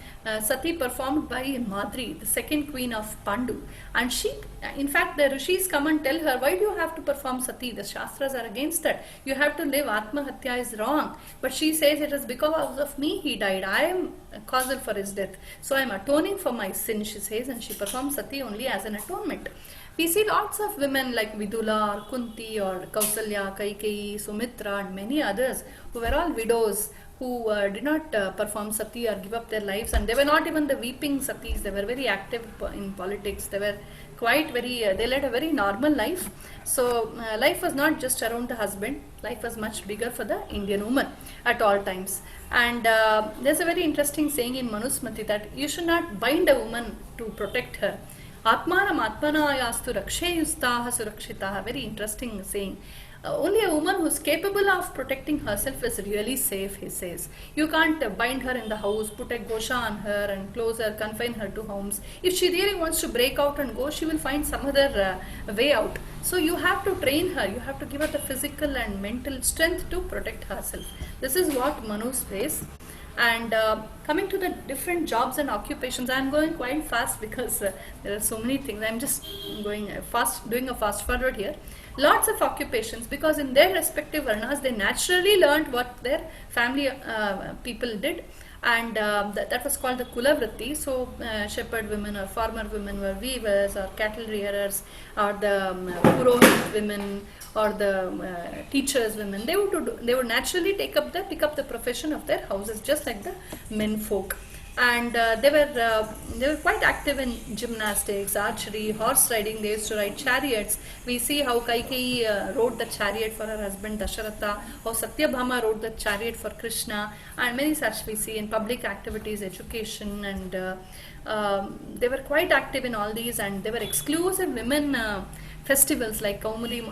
sati performed by Madri, the second queen of Pandu. And she, in fact, the rishis come and tell her, why do you have to perform sati? The shastras are against that. You have to live. Atmahatya is wrong. But she says, it is because of me he died. I am causal for his death. So I am atoning for my sin, she says, and she performs sati only as an atonement. We see lots of women like Vidula or Kunti or Kausalya, Kaikeyi, Sumitra and many others who were all widows, who did not perform sati or give up their lives, and they were not even the weeping satis. They were very active in politics. They were quite very, they led a very normal life. So life was not just around the husband. Life was much bigger for the Indian woman at all times. And there's a very interesting saying in Manusmriti that you should not bind a woman to protect her. Atmanam atmanayastu raksheyustaha surakshitaha. Very interesting saying. Only a woman who is capable of protecting herself is really safe, he says. You can't bind her in the house, put a gosha on her and close her, confine her to homes. If she really wants to break out and go, she will find some other way out. So you have to train her, you have to give her the physical and mental strength to protect herself. This is what Manu says. And coming to the different jobs and occupations, I am going quite fast because there are so many things. I am just going fast, doing a fast forward here. Lots of occupations, because in their respective varnas they naturally learned what their family people did, and that was called the Kulavritti. So shepherd women or farmer women were weavers or cattle rearers, or the Purohit women or the teachers women. They would naturally pick up the profession of their houses, just like the men folk. And they were quite active in gymnastics, archery, horse riding. They used to ride chariots. We see how Kaikeyi rode the chariot for her husband Dasharatha, how Satyabhama rode the chariot for Krishna, and many such we see in public activities, education, and they were quite active in all these. And they were exclusive women festivals like Kaumudi,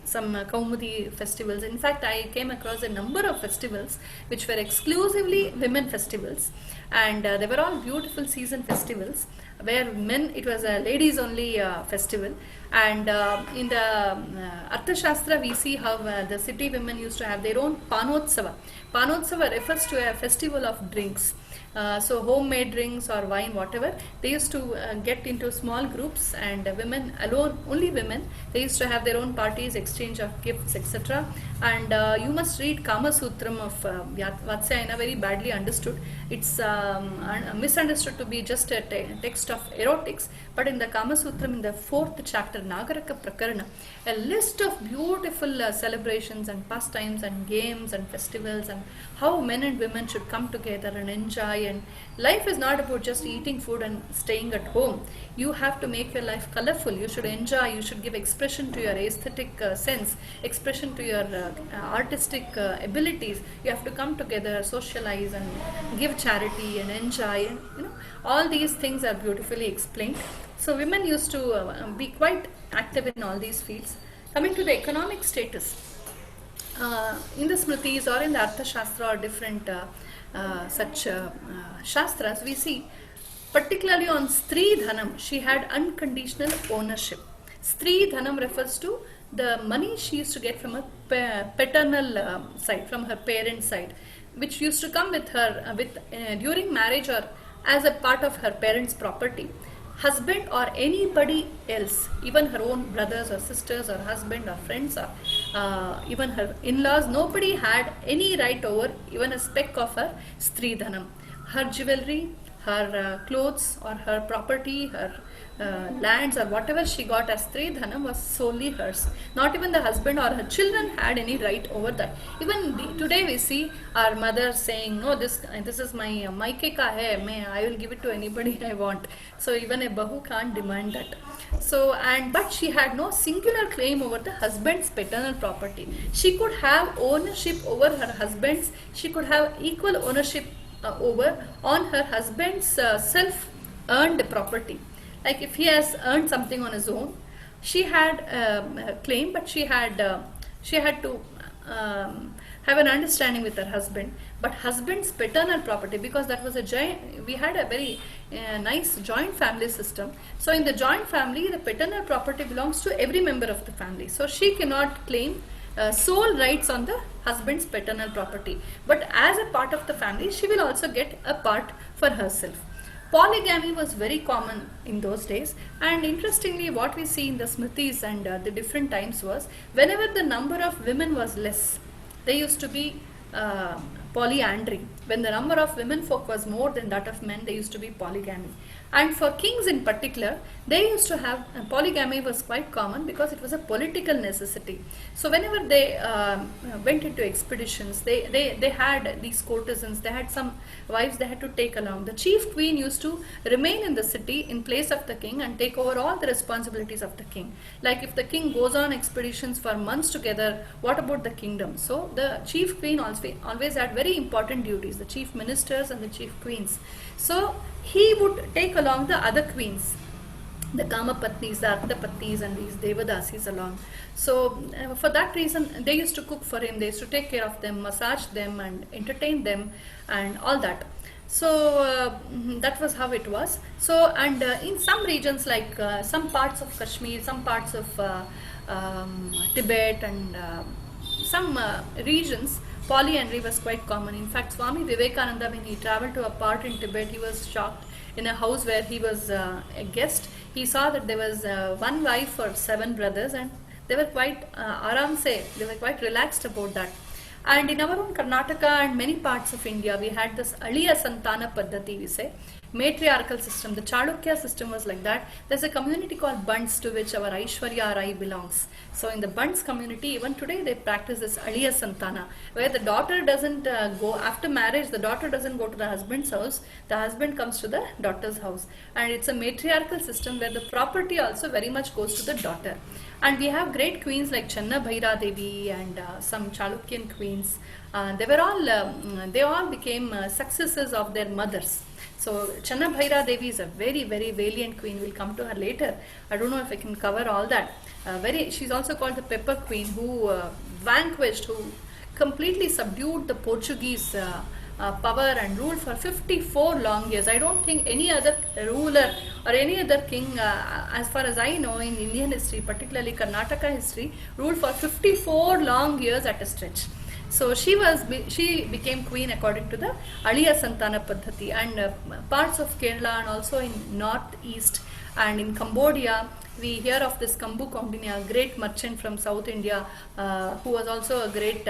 some Kaumudi festivals. In fact, I came across a number of festivals which were exclusively women festivals, and they were all beautiful season festivals. where men, it was a ladies only festival. And in the Arthashastra, we see how the city women used to have their own Panotsava. Panotsava refers to a festival of drinks. So homemade drinks or wine, whatever, they used to get into small groups, and women alone, only women, they used to have their own parties, exchange of gifts, etc. And you must read Kama Sutram of Vatsyayana, very badly understood. It's misunderstood to be just a text of erotics, but in the Kama Sutram, in the 4th chapter, Nagaraka Prakarana, a list of beautiful celebrations and pastimes and games and festivals, and how men and women should come together and enjoy. And life is not about just eating food and staying at home. You have to make your life colorful. You should enjoy, you should give expression to your aesthetic sense, expression to your artistic abilities. You have to come together, socialize, and give charity and enjoy, and all these things are beautifully explained. So women used to be quite active in all these fields. Coming to the economic status, in the Smritis or in the Arthashastra or different such shastras, we see particularly on Stri Dhanam, she had unconditional ownership. Stri Dhanam refers to the money she used to get from her paternal side, from her parents' side, which used to come with her during marriage or as a part of her parents' property. Husband or anybody else, even her own brothers or sisters or husband or friends or even her in-laws, nobody had any right over even a speck of her Stri Dhanam. Her jewelry, her clothes or her property, her lands or whatever she got as Stri Dhanam was solely hers. Not even the husband or her children had any right over that. Even today we see our mothers saying, no, this is my maike ka hai, I will give it to anybody I want. So even a bahu can't demand that. So, but she had no singular claim over the husband's paternal property. She could have ownership over her husband's, she could have equal ownership over on her husband's self-earned property. Like if he has earned something on his own, she had a claim, but she had to have an understanding with her husband. But husband's paternal property, because that was we had a very nice joint family system. So in the joint family, the paternal property belongs to every member of the family. So she cannot claim sole rights on the husband's paternal property. But as a part of the family, she will also get a part for herself. Polygamy was very common in those days, and interestingly what we see in the Smritis and the different times was, whenever the number of women was less, they used to be polyandry. When the number of women folk was more than that of men, they used to be polygamy. And for kings in particular, they used to have polygamy was quite common because it was a political necessity. So whenever they went into expeditions, they had these courtesans, they had some wives they had to take along. The chief queen used to remain in the city in place of the king and take over all the responsibilities of the king. Like if the king goes on expeditions for months together, what about the kingdom? So the chief queen always had very important duties, the chief ministers and the chief queens. So he would take along the other queens, the Kamapatnis, the Ardhapatnis and these Devadasis along. So for that reason, they used to cook for him, they used to take care of them, massage them and entertain them and all that. So that was how it was. So and in some regions like some parts of Kashmir, some parts of Tibet and some regions, polyandry was quite common. In fact, Swami Vivekananda, when he traveled to a part in Tibet, he was shocked. In a house where he was a guest, he saw that there was one wife for 7 brothers, and they were quite they were quite relaxed about that. And in our own Karnataka and many parts of India, we had this Aliya Santana Paddhati, we say, matriarchal system. The Chalukya system was like that. There's a community called Bunds to which our Aishwarya Rai belongs. So in the Bunds community, even today they practice this Aliya Santana, where the daughter doesn't go, after marriage, the daughter doesn't go to the husband's house, the husband comes to the daughter's house. And it's a matriarchal system where the property also very much goes to the daughter. And we have great queens like Channa Bhaira Devi and some Chalukyan queens. They all became successors of their mothers. So Channa Bhaira Devi is a very, very valiant queen. We'll come to her later. I don't know if I can cover all that. She's also called the Pepper Queen, who vanquished, who completely subdued the Portuguese power and rule for 54 long years. I don't think any other ruler or any other king, as far as I know, in Indian history, particularly Karnataka history, ruled for 54 long years at a stretch. So she became queen according to the Aliya Santana Paddhati, and parts of Kerala and also in northeast and in Cambodia. We hear of this Kambu Kaundinya, a great merchant from South India, who was also a great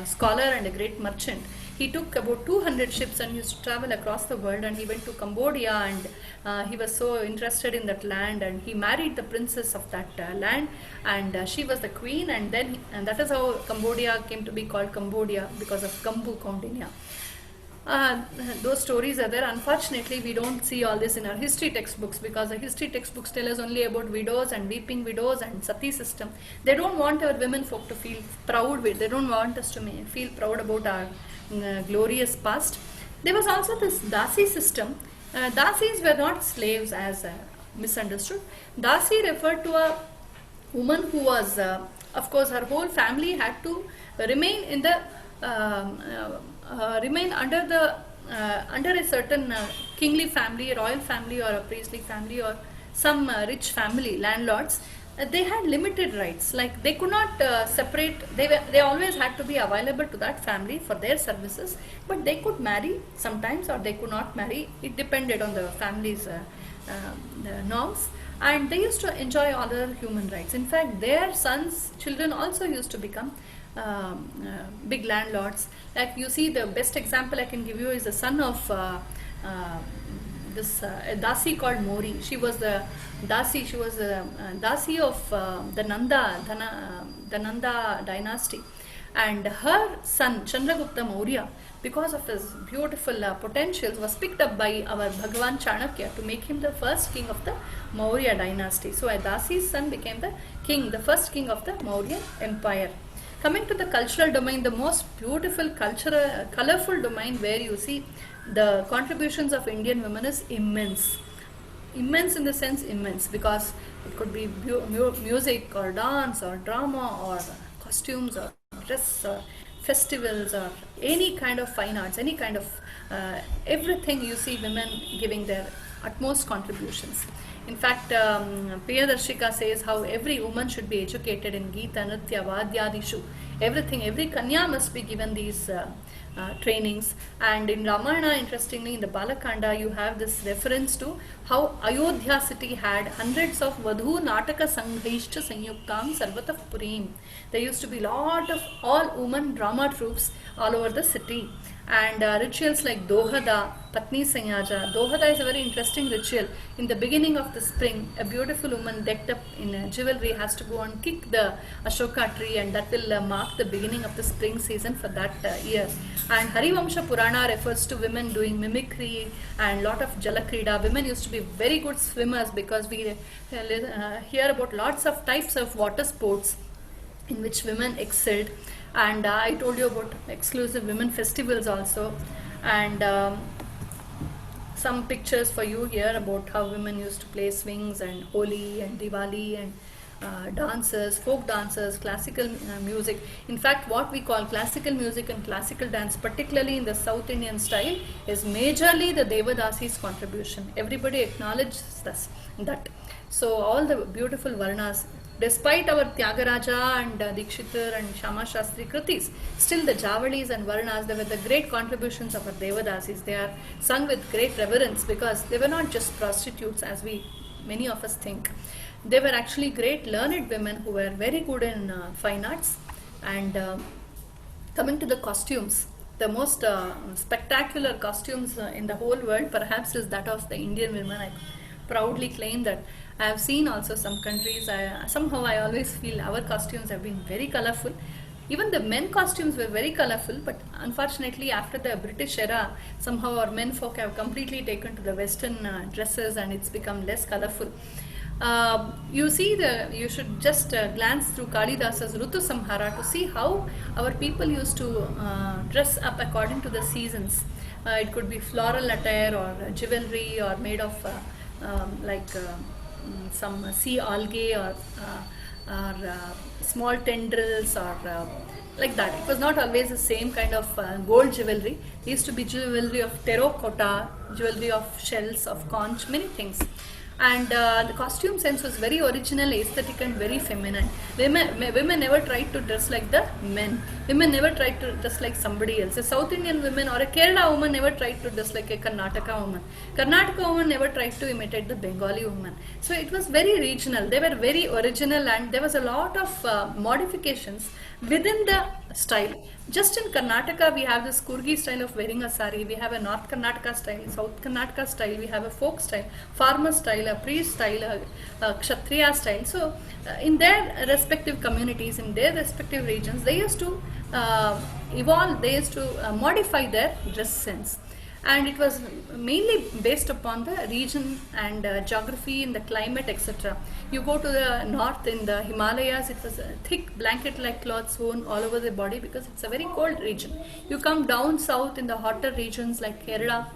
scholar and a great merchant. He took about 200 ships and used to travel across the world, and he went to Cambodia, and he was so interested in that land, and he married the princess of that land, and she was the queen, and that is how Cambodia came to be called Cambodia, because of Kambu Kaundinya. Those stories are there. Unfortunately, we don't see all this in our history textbooks, because the history textbooks tell us only about widows and weeping widows and sati system. They don't want our women folk to feel proud with. They don't want us to feel proud about our glorious past. There was also this Dasi system. Dasis were not slaves, as misunderstood. Dasi referred to a woman who was, of course, her whole family had to remain in the remain under a certain kingly family, royal family, or a priestly family, or some rich family, landlords. They had limited rights, like they could not separate. They always had to be available to that family for their services, but they could marry sometimes, or they could not marry. It depended on the family's norms, and they used to enjoy other human rights. In fact, their children also used to become big landlords. Like you see, the best example I can give you is the son of this Dasi called Mori. She was the Dasi. She was the Dasi of the Nanda dynasty, and her son Chandragupta Maurya, because of his beautiful potentials, was picked up by our Bhagavan Chanakya to make him the first king of the Maurya dynasty. So a Dasi's son became the first king of the Maurya empire. Coming to the cultural domain, the most beautiful colorful domain where you see the contributions of Indian women is immense. Immense in the sense immense, because it could be music or dance or drama or costumes or dress or festivals or any kind of fine arts, any kind of everything. You see women giving their utmost contributions. In fact, Priyadarshika says how every woman should be educated in Geeta, Nritya, Vadyadishu. Everything, every Kanya must be given these trainings. And in Ramayana, interestingly, in the Balakanda, you have this reference to how Ayodhya city had hundreds of Vadhu Nataka Sanghaishcha Sanyuktam Sarvatah Purim. There used to be lot of all women drama troupes all over the city. And rituals like Dohada, Patni Sanyaja. Dohada is a very interesting ritual. In the beginning of the spring, a beautiful woman decked up in jewelry has to go and kick the Ashoka tree, and that will mark the beginning of the spring season for that year. And Harivamsha Purana refers to women doing mimicry and lot of Jalakrida. Women used to be very good swimmers, because we hear about lots of types of water sports in which women excelled. And I told you about exclusive women festivals also, and some pictures for you here about how women used to play swings and Holi and Diwali and dances, folk dances, classical music. In fact, what we call classical music and classical dance, particularly in the South Indian style, is majorly the Devadasi's contribution. Everybody acknowledges that. So all the beautiful Varnas, despite our Tyagaraja and Dikshitar and Shama Shastri Kritis, still the Javalis and Varnas, they were the great contributions of our Devadasis. They are sung with great reverence, because they were not just prostitutes as many of us think. They were actually great learned women who were very good in fine arts. And coming to the costumes, the most spectacular costumes in the whole world perhaps is that of the Indian women. I proudly claim that. I have seen also some countries, somehow I always feel our costumes have been very colorful. Even the men costumes were very colorful, but unfortunately after the British era, somehow our men folk have completely taken to the western dresses, and it's become less colorful. You should just glance through Kalidasa's Rutu Samhara to see how our people used to dress up according to the seasons. It could be floral attire or jewelry, or made of some sea algae, or or small tendrils, or like that. It was not always the same kind of gold jewelry. There used to be jewelry of terracotta, jewelry of shells, of conch, many things. And the costume sense was very original, aesthetic, and very feminine. Women never tried to dress like the men. Women never tried to dress like somebody else. A South Indian woman or a Kerala woman never tried to dress like a Karnataka woman. Karnataka woman never tried to imitate the Bengali woman. So it was very regional. They were very original, and there was a lot of modifications within the style. Just in Karnataka, we have this Kurgi style of wearing a sari. We have a North Karnataka style, South Karnataka style. We have a folk style, farmer style, a priest style, a Kshatriya style. So, in their respective communities, in their respective regions, they used to evolve. They used to modify their dress sense. And it was mainly based upon the region and geography and the climate, etc. You go to the north in the Himalayas, it was a thick blanket like cloths worn all over the body because it's a very cold region. You come down south in the hotter regions like Kerala,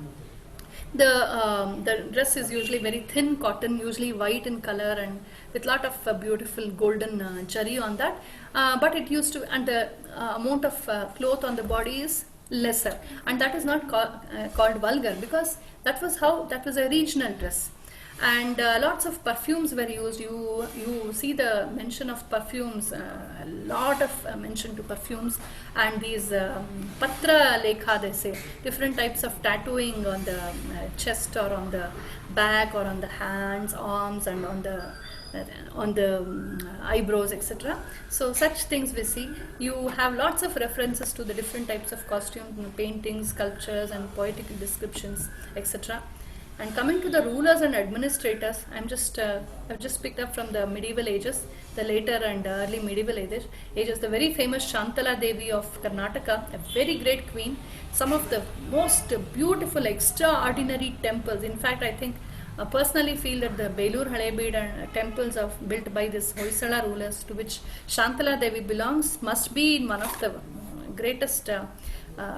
the dress is usually very thin cotton, usually white in color and with lot of beautiful golden jari on that, but it used to, and the amount of cloth on the body is lesser, and that is not called vulgar, because that was a regional dress. And lots of perfumes were used. You see the mention of perfumes, a lot of mention to perfumes, and these patra lekha, they say, different types of tattooing on the chest or on the back or on the hands, arms, and on the eyebrows, etc. So such things we see. You have lots of references to the different types of costumes, paintings, sculptures, and poetic descriptions, etc. And coming to the rulers and administrators, I've just picked up from the medieval ages, the later and early medieval ages. The very famous Shantala Devi of Karnataka, a very great queen. Some of the most beautiful, extraordinary temples. In fact, I think personally feel that the Belur Halebeedu and temples built by this Hoysala rulers, to which Shantala Devi belongs, must be in one of the greatest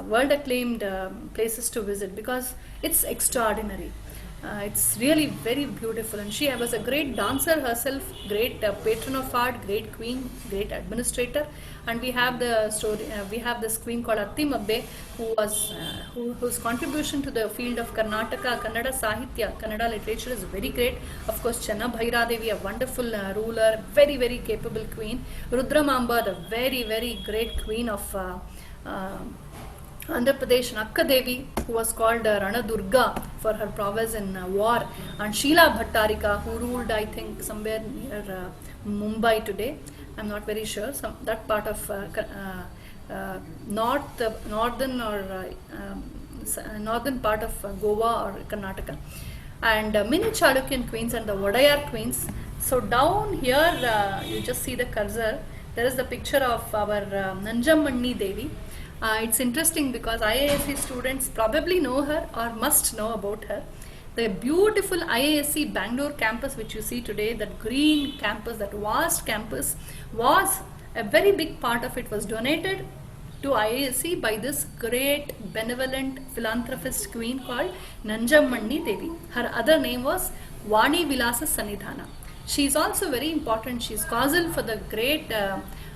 world acclaimed places to visit, because it's extraordinary. It's really very beautiful, and she was a great dancer herself, great patron of art, great queen, great administrator. And we have the story. We have this queen called Atti Mabbe, whose contribution to the field of Kannada Sahitya, Kannada literature is very great. Of course, Channa Bhaira Devi, a wonderful ruler, very very capable queen. Rudramamba, the very very great queen of Andhra Pradesh, Akka Devi, who was called Rana Durga for her prowess in war, and Sheela Bhattarika, who ruled, I think, somewhere near Mumbai today. I'm not very sure. That part of northern part of Goa or Karnataka, and many Chalukyan queens and the Wadayar queens. So down here, you just see the cursor. There is the picture of our Nanjammanni Devi. It's interesting because IISc students probably know her or must know about her. The beautiful IISc Bangalore campus, which you see today, that green campus, that vast campus, was a very big part of it was donated to IISc by this great benevolent philanthropist queen called Nanjammanni Devi. Her other name was Vani Vilasa Sanidhana. She is also very important. She is causal for the great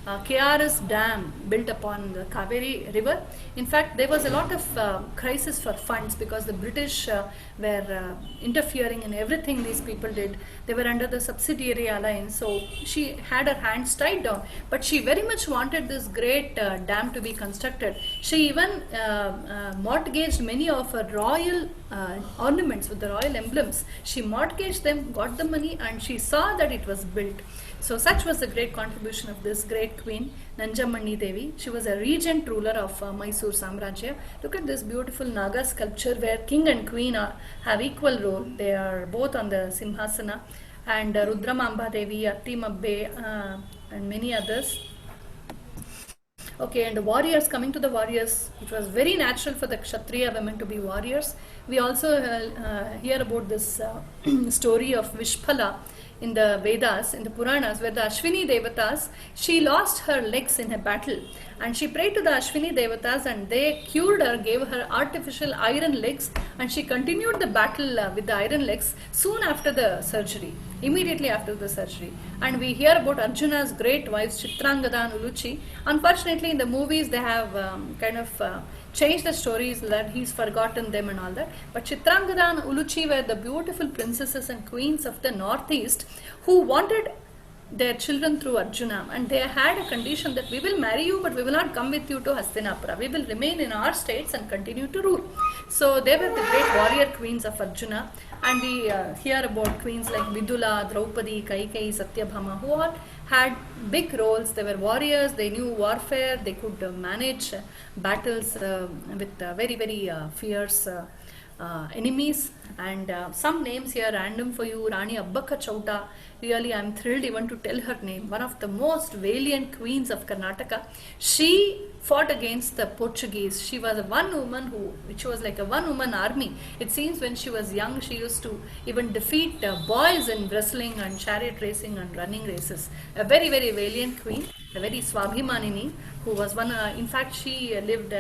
KRS dam built upon the Kaveri river. In fact, there was a lot of crisis for funds because the British were interfering in everything these people did. They were under the subsidiary alliance, so she had her hands tied down. But she very much wanted this great dam to be constructed. She even mortgaged many of her royal ornaments with the royal emblems. She mortgaged them, got the money, and she saw that it was built. So such was the great contribution of this great queen, Nanjammanni Devi. She was a regent ruler of Mysore Samrajya. Look at this beautiful Naga sculpture where king and queen have equal role. They are both on the Simhasana. And Rudramamba Devi, Atti Mabbe, and many others. Okay, and the warriors, coming to the warriors, it was very natural for the Kshatriya women to be warriors. We also hear about this story of Vishpala in the Vedas, in the Puranas, where the Ashwini Devatas, she lost her legs in a battle, and she prayed to the Ashwini Devatas, and they cured her, gave her artificial iron legs, and she continued the battle with the iron legs soon after the surgery, immediately after the surgery. And we hear about Arjuna's great wives, Chitrangada and Uluchi. Unfortunately, in the movies, they have changed the stories, that he's forgotten them and all that. But Chitrangada and Uluchi were the beautiful princesses and queens of the northeast who wanted their children through Arjuna, and they had a condition that we will marry you, but we will not come with you to Hastinapura. We will remain in our states and continue to rule. So they were the great warrior queens of Arjuna, and we hear about queens like Vidula, Draupadi, Kaikeyi, Satyabhama, who all had big roles. They were warriors, they knew warfare, they could manage battles with very, very fierce enemies. And some names here random for you. Rani Abbaka Chauta, really I am thrilled even to tell her name. One of the most valiant queens of Karnataka. She fought against the Portuguese. She was a one woman which was like a one woman army. It seems when she was young, she used to even defeat boys in wrestling and chariot racing and running races. A very, very valiant queen, a very Swabhimanini, who was one, in fact she lived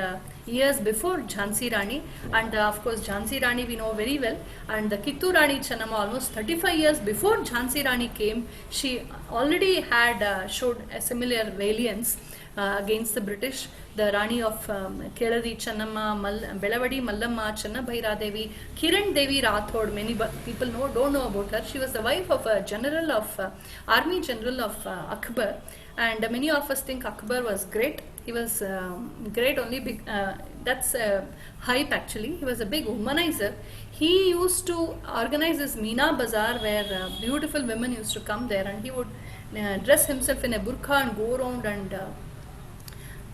years before Jhansi Rani, and of course Jhansi Rani we know very well, and the Kittur Rani Channamma almost 35 years before Jhansi Rani came, she already had showed a similar valiance against the British. The Rani of Keladi Channamma, Belavadi Mallamma, Channabhaira Devi, Kiran Devi Rathod, many people don't know about her. She was the wife of a general of Army General of Akbar, and many of us think Akbar was great. He was great only big, that's hype actually. He was a big womanizer. He used to organize this Meena Bazaar where beautiful women used to come there, and he would dress himself in a burqa and go around and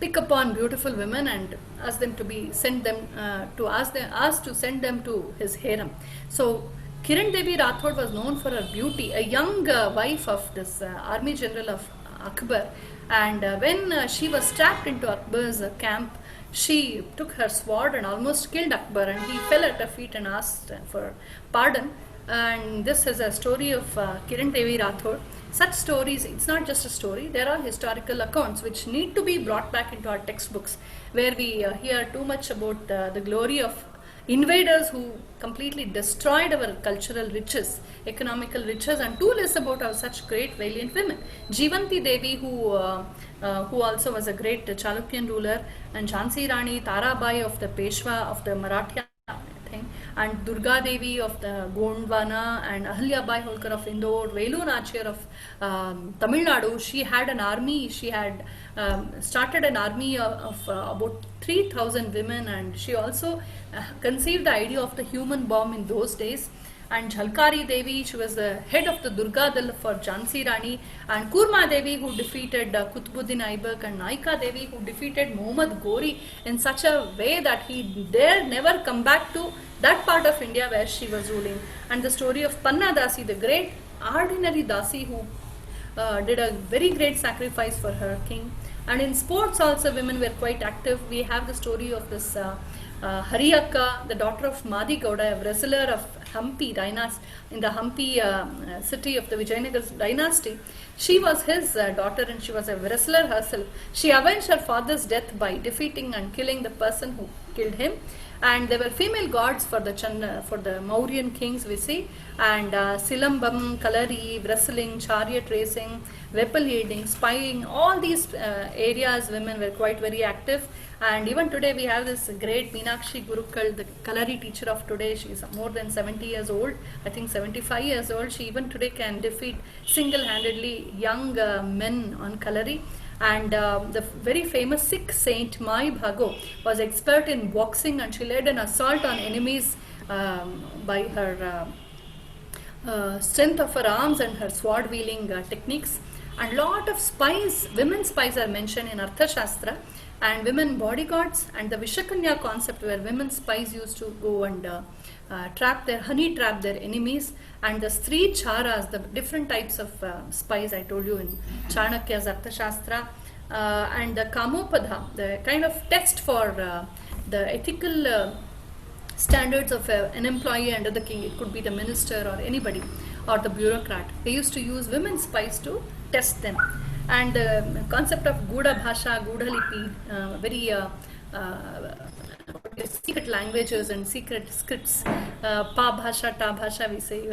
pick upon beautiful women and ask them to be send them ask to send them to his harem. So Kiran Devi Rathod was known for her beauty, a young wife of this Army General of Akbar, and when she was trapped into Akbar's camp, she took her sword and almost killed Akbar, and he fell at her feet and asked for pardon. And this is a story of Kiran Devi Rathod. Such stories, it's not just a story, there are historical accounts which need to be brought back into our textbooks, where we hear too much about the glory of invaders who completely destroyed our cultural riches, economical riches, and too less about our such great valiant women. Jivanti Devi, who also was a great Chalukyan ruler, and Jhansi Rani, Tarabai of the Peshwa of the Maratha thing, and Durga Devi of the Gondwana, and Ahilya Bai Holkar of Indore, Velu Nachiyar of Tamil Nadu. She had an army, she had started an army of about 3,000 women, and she also conceived the idea of the human bomb in those days. And Jhalkari Devi, she was the head of the Durga Dal for Jhansi Rani, and Kurma Devi, who defeated Qutbuddin Aibak, and Naika Devi, who defeated Muhammad Ghori in such a way that he dare never come back to that part of India where she was ruling. And the story of Panna Dasi, the great ordinary Dasi who did a very great sacrifice for her king. And in sports also women were quite active. We have the story of this Hariyakka, the daughter of Madi Gowda, a wrestler of Hampi dynasty, in the Hampi city of the Vijayanagar dynasty. She was his daughter, and she was a wrestler herself. She avenged her father's death by defeating and killing the person who killed him. And there were female gods for the Mauryan kings, we see, and Silambam, Kalari, wrestling, chariot racing, weapon wielding, spying, all these areas women were quite very active. And even today we have this great Meenakshi Gurukul, the Kalari teacher of today. She is more than 70 years old, I think 75 years old. She even today can defeat single-handedly young men on Kalari. And the very famous Sikh saint Mai Bhago was expert in boxing, and she led an assault on enemies by her strength of her arms and her sword wielding techniques. And lot of spies, women spies are mentioned in Arthashastra, and women bodyguards, and the Vishakanya concept where women spies used to go and trap their enemies, and the Stree Charas, the different types of spies I told you in Chanakya's Arthashastra, and the Kamopada, the kind of test for the ethical standards of an employee under the king. It could be the minister or anybody. or the bureaucrat. They used to use women spies to test them. And the concept of Guda Bhasha, Guda Lipi, very secret languages and secret scripts, Pa Bhasha, Ta Bhasha, we say.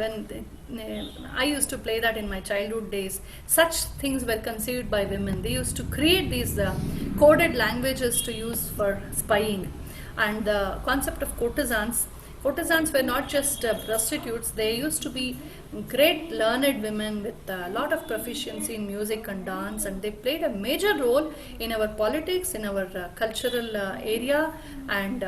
I used to play that in my childhood days. Such things were conceived by women. They used to create these coded languages to use for spying. And the concept of courtesans were not just prostitutes. They used to be great learned women with a lot of proficiency in music and dance, and they played a major role in our politics, in our cultural area. And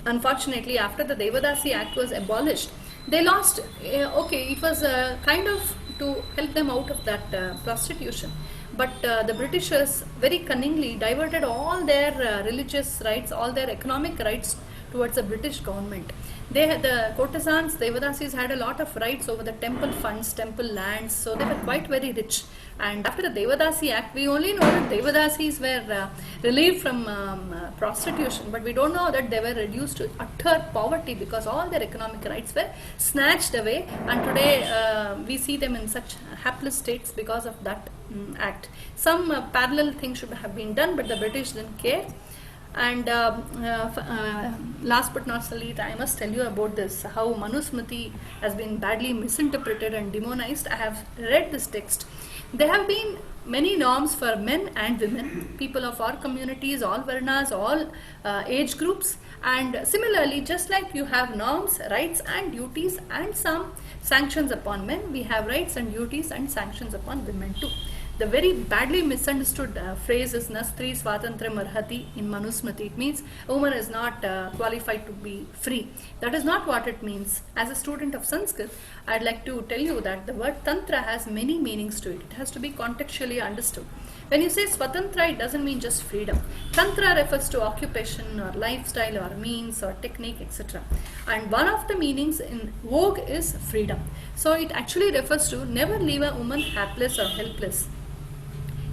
unfortunately, after the Devadasi Act was abolished, they lost. It was kind of to help them out of that prostitution. But the Britishers very cunningly diverted all their religious rights, all their economic rights towards the British government. The courtesans, the Devadasis, had a lot of rights over the temple funds, temple lands, so they were quite very rich. And after the Devadasi Act, we only know that Devadasis were relieved from prostitution, but we don't know that they were reduced to utter poverty because all their economic rights were snatched away. And today we see them in such hapless states because of that act. Some parallel things should have been done, but the British didn't care. And last but not least, I must tell you about this, how Manusmriti has been badly misinterpreted and demonized. I have read this text. There have been many norms for men and women, people of our communities, all varnas, all age groups. And similarly, just like you have norms, rights and duties and some sanctions upon men, we have rights and duties and sanctions upon women too. The very badly misunderstood phrase is Nastri Swatantra Marhati in Manusmriti. It means a woman is not qualified to be free. That is not what it means. As a student of Sanskrit, I'd like to tell you that the word Tantra has many meanings to it. It has to be contextually understood. When you say Swatantra, it doesn't mean just freedom. Tantra refers to occupation or lifestyle or means or technique, etc. And one of the meanings in vogue is freedom. So it actually refers to never leave a woman hapless or helpless.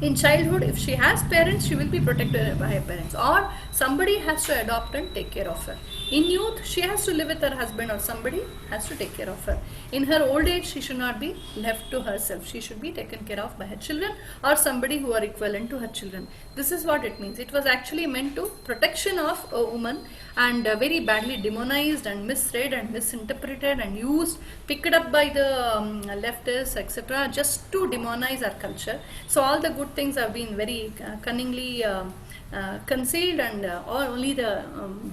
In childhood, if she has parents, she will be protected by her parents, or somebody has to adopt and take care of her. In youth, she has to live with her husband, or somebody has to take care of her. In her old age, she should not be left to herself. She should be taken care of by her children or somebody who are equivalent to her children. This is what it means. It was actually meant to protection of a woman, and very badly demonized and misread and misinterpreted and used, picked up by the leftists, etc., just to demonize our culture. So all the good things have been very cunningly concealed, and only the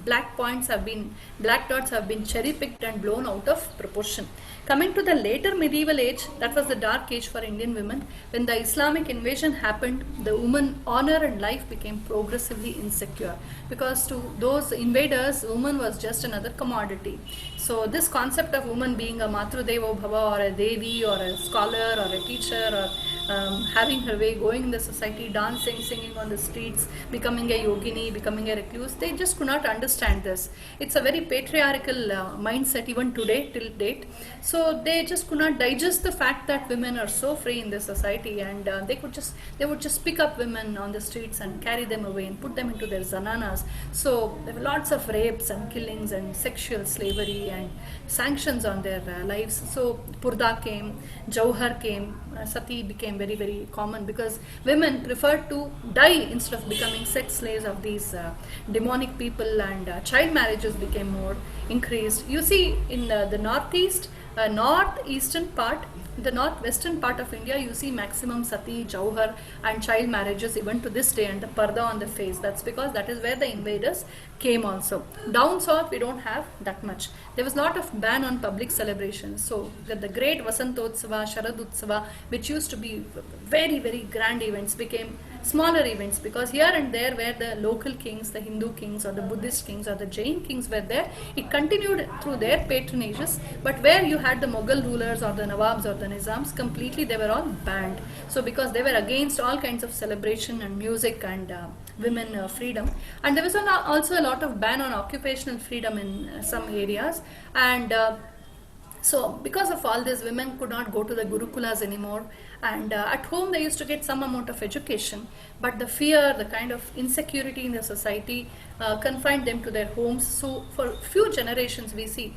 black dots have been cherry picked and blown out of proportion. Coming to the later medieval age, that was the dark age for Indian women. When the Islamic invasion happened, the woman's honor and life became progressively insecure, because to those invaders, woman was just another commodity. So this concept of woman being a Matrudevo Bhava or a Devi or a scholar or a teacher or having her way, going in the society, dancing, singing on the streets, becoming a yogini, becoming a recluse, they just could not understand this. It's a very patriarchal mindset even today, till date. So they just could not digest the fact that women are so free in this society, and they would just pick up women on the streets and carry them away and put them into their zananas. So there were lots of rapes and killings and sexual slavery and sanctions on their lives. So Purda came, Jauhar came, Sati became very, very common, because women preferred to die instead of becoming sex slaves of these demonic people, and child marriages became more increased. You see, in the northeastern part, the northwestern part of India, you see maximum sati, jauhar and child marriages even to this day, and the parda on the face. That's because that is where the invaders came also. Down south, we don't have that much. There was a lot of ban on public celebrations. So the great Vasantotsava, Sharadutsava, which used to be very, very grand events, became smaller events, because here and there where the local kings, the Hindu kings or the Buddhist kings or the Jain kings were there, it continued through their patronages. But where you had the Mughal rulers or the Nawabs or the Nizams, completely they were all banned. So because they were against all kinds of celebration and music and women freedom. And there was also a lot of ban on occupational freedom in some areas. And so because of all this, women could not go to the Gurukulas anymore, and at home they used to get some amount of education, but the fear, the kind of insecurity in the society confined them to their homes. So for few generations we see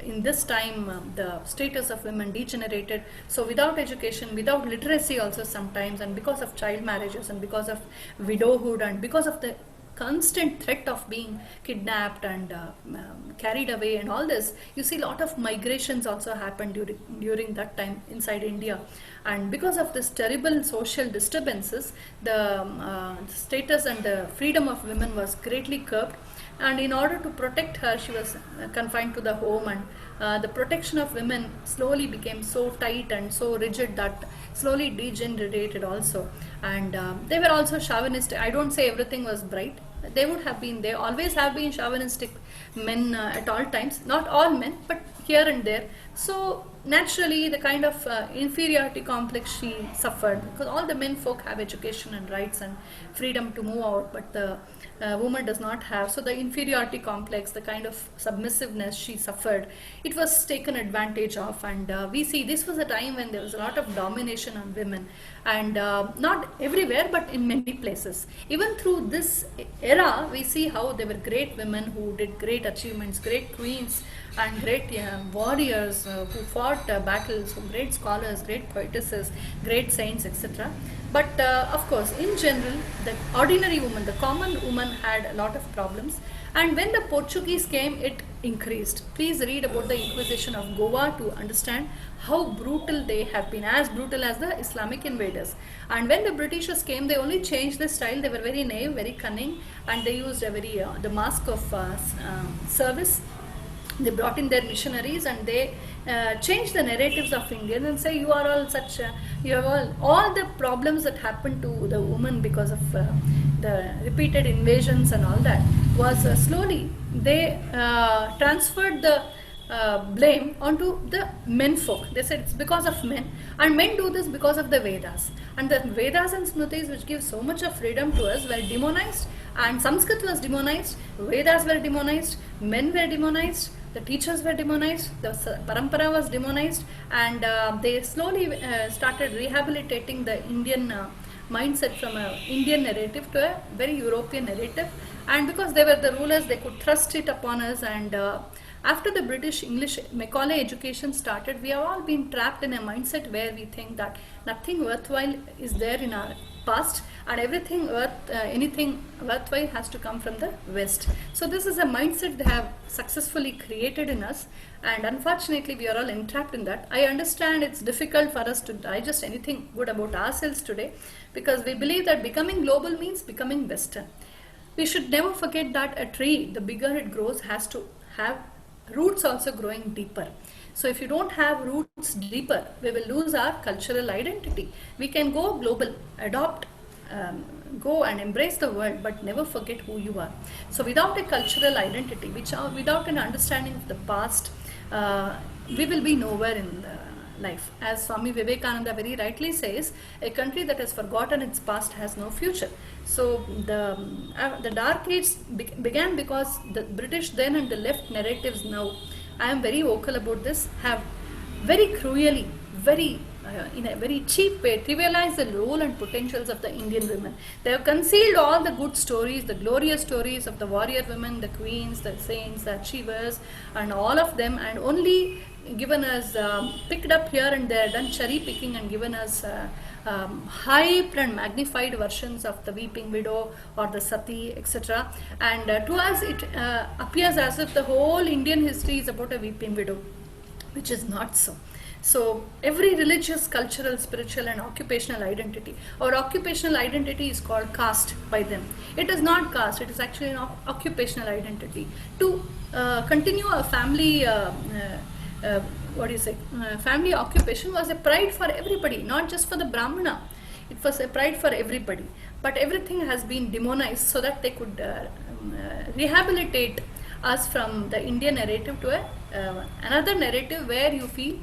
in this time the status of women degenerated. So without education, without literacy also sometimes, and because of child marriages and because of widowhood and because of the constant threat of being kidnapped and carried away and all this, you see a lot of migrations also happened during that time inside India. And because of this terrible social disturbances, the status and the freedom of women was greatly curbed. And in order to protect her, she was confined to the home, and the protection of women slowly became so tight and so rigid that slowly degenerated also. And they were also chauvinistic. I don't say everything was bright. They would have been, they always have been chauvinistic men at all times, not all men, but here and there. So naturally the kind of inferiority complex she suffered, because all the men folk have education and rights and freedom to move out, but the woman does not have. So the inferiority complex, the kind of submissiveness she suffered, it was taken advantage of. And we see this was a time when there was a lot of domination on women, and not everywhere but in many places. Even through this era we see how there were great women who did great achievements, great queens and great warriors who fought battles, great scholars, great poetesses, great saints, etc. But of course, in general, the ordinary woman, the common woman, had a lot of problems. And when the Portuguese came, it increased. Please read about the Inquisition of Goa to understand how brutal they have been, as brutal as the Islamic invaders. And when the Britishers came, they only changed the style. They were very naive, very cunning, and they used a very the mask of service. They brought in their missionaries, and they changed the narratives of Indians and say, you are all such, you have all the problems that happened to the woman because of the repeated invasions and all that was slowly they transferred the blame onto the men folk. They said it's because of men, and men do this because of the Vedas. And the Vedas and Smritis, which give so much of freedom to us, were demonized, and Sanskrit was demonized, Vedas were demonized, men were demonized, the teachers were demonized, the parampara was demonized, and they slowly started rehabilitating the Indian mindset from an Indian narrative to a very European narrative. And because they were the rulers, they could thrust it upon us. And after the British English Macaulay education started, we have all been trapped in a mindset where we think that nothing worthwhile is there in our past, and everything anything worthwhile has to come from the West. So this is a mindset they have successfully created in us, and unfortunately we are all entrapped in that. I understand it's difficult for us to digest anything good about ourselves today, because we believe that becoming global means becoming Western. We should never forget that a tree, the bigger it grows, has to have roots also growing deeper. So if you don't have roots deeper, we will lose our cultural identity. We can go global, adopt, go and embrace the world, but never forget who you are. So without a cultural identity, without an understanding of the past, we will be nowhere in life. As Swami Vivekananda very rightly says, a country that has forgotten its past has no future. So the Dark Age began because the British then and the left narratives now, I am very vocal about this, have very cruelly, very in a very cheap way trivialized the role and potentials of the Indian women. They have concealed all the good stories, the glorious stories of the warrior women, the queens, the saints, the achievers, and all of them, and only given us, picked up here and there, done cherry picking, and given us hyped and magnified versions of the weeping widow or the sati, etc. And to us it appears as if the whole Indian history is about a weeping widow, which is not so. So every religious, cultural, spiritual and occupational identity, or occupational identity, is called caste by them. It is not caste, it is actually an occupational identity. To continue a family family occupation was a pride for everybody, not just for the Brahmana. It was a pride for everybody. But everything has been demonized so that they could rehabilitate us from the Indian narrative to a another narrative where you feel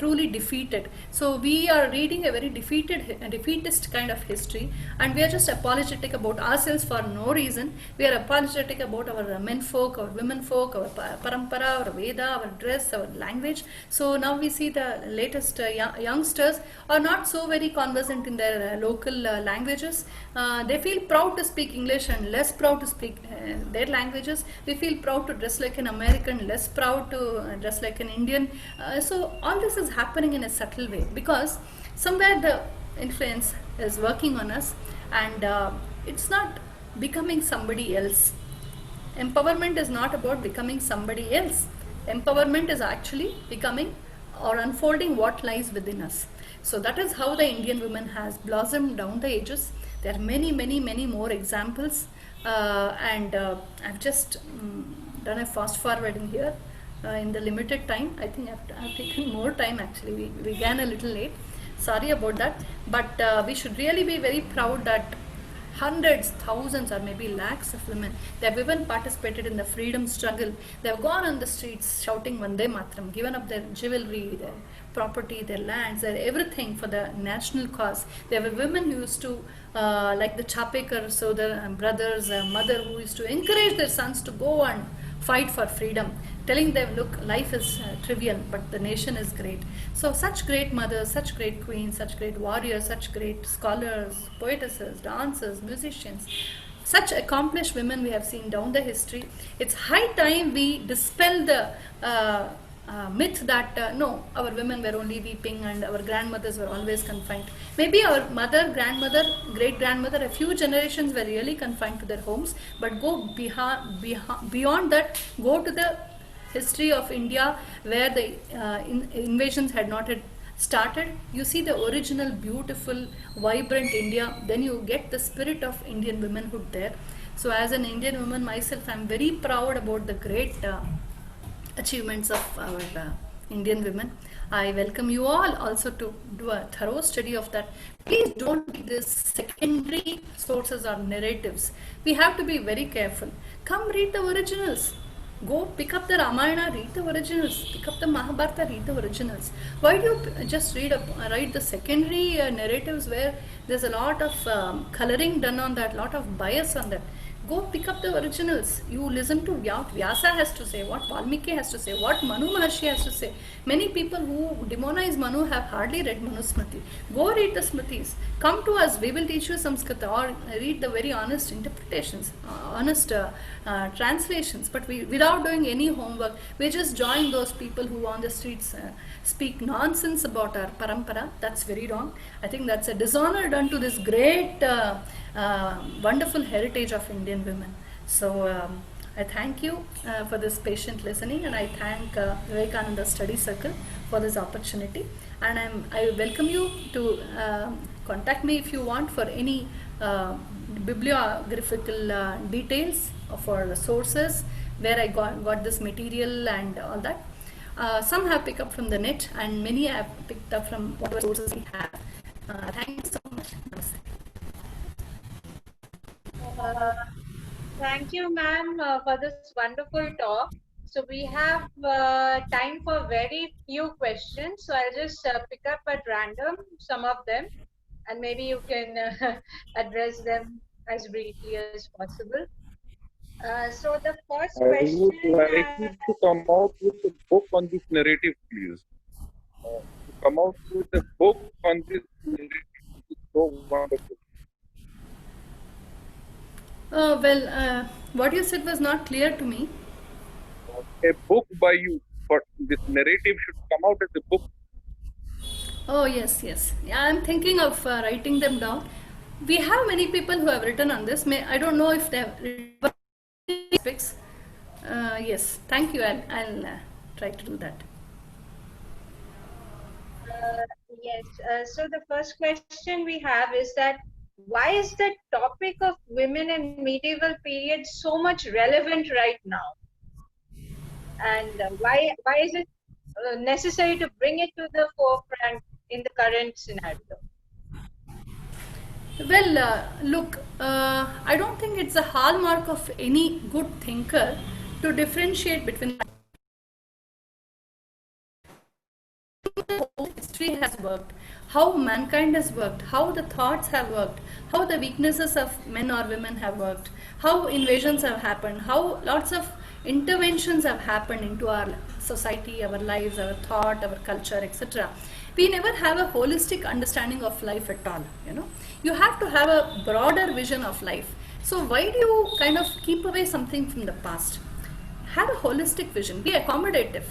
truly defeated. So we are reading a very defeatist kind of history, and we are just apologetic about ourselves for no reason. We are apologetic about our men folk, our women folk, our parampara, our Veda, our dress, our language. So now we see the latest youngsters are not so very conversant in their local languages. They feel proud to speak English and less proud to speak their languages. We feel proud to dress like an American, less proud to dress like an Indian. So all this is happening in a subtle way, because somewhere the influence is working on us, and it's not becoming somebody else. Empowerment is not about becoming somebody else. Empowerment is actually becoming or unfolding what lies within us. So that is how the Indian woman has blossomed down the ages. There are many, many, many more examples, and I've just done a fast forwarding here in the limited time. I think I've taken more time actually. We began a little late. Sorry about that, but we should really be very proud that hundreds, thousands, or maybe lakhs of women, they have even participated in the freedom struggle. They have gone on the streets shouting Vande Mataram, given up their jewelry, their property, their lands, their everything for the national cause. There were women who used to, like the Chapekar, so the brothers, mother who used to encourage their sons to go and fight for freedom, telling them, look, life is trivial, but the nation is great. So such great mothers, such great queens, such great warriors, such great scholars, poetesses, dancers, musicians, such accomplished women we have seen down the history. It's high time we dispel the myth that no, our women were only weeping and our grandmothers were always confined. Maybe our mother, grandmother, great grandmother, a few generations were really confined to their homes, but go beyond that, go to the history of India where the invasions had not had started. You see the original beautiful vibrant India, then you get the spirit of Indian womanhood there. So as an Indian woman myself, I'm very proud about the great achievements of our Indian women. I welcome you all also to do a thorough study of that. Please don't read this secondary sources or narratives. We have to be very careful. Come read the originals. Go pick up the Ramayana, read the originals. Pick up the Mahabharata, read the originals. Why do you just write the secondary narratives where there's a lot of coloring done on that, lot of bias on that? Go pick up the originals. You listen to what Vyasa has to say, what Valmiki has to say, what Manu Maharshi has to say. Many people who demonize Manu have hardly read Manu Smriti. Go read the Smritis. Come to us, we will teach you Samskrita, or read the very honest interpretations, honest translations. But without doing any homework, we just join those people who on the streets speak nonsense about our parampara. That's very wrong. I think that's a dishonor done to this great wonderful heritage of Indian women. So I thank you for this patient listening, and I thank Vivekananda Study Circle for this opportunity, and I welcome you to contact me if you want for any bibliographical details for sources where I got this material and all that. Some have picked up from the net, and many have picked up from whatever sources we have. Thank you so much. Namaste. Uh, Thank you, ma'am, for this wonderful talk. So we have time for very few questions. So I'll just pick up at random some of them, and maybe you can address them as briefly as possible. So the first I question would like you to come out with a book on this narrative, please. To come out with a book on this narrative is so wonderful. What you said was not clear to me. A book by you for this narrative should come out as a book. Oh, yes, yes. Yeah, I'm thinking of writing them down. We have many people who have written on this. I don't know if they have written topics. Yes, thank you. I'll try to do that. Yes. So the first question we have is that why is the topic of women in medieval period so much relevant right now? And why is it necessary to bring it to the forefront in the current scenario? Well, look, I don't think it's a hallmark of any good thinker to differentiate between has worked, how mankind has worked, how the thoughts have worked, how the weaknesses of men or women have worked, how invasions have happened, how lots of interventions have happened into our society, our lives, our thought, our culture, etc. We never have a holistic understanding of life at all. You have to have a broader vision of life. So why do you kind of keep away something from the past? Have a holistic vision, be accommodative,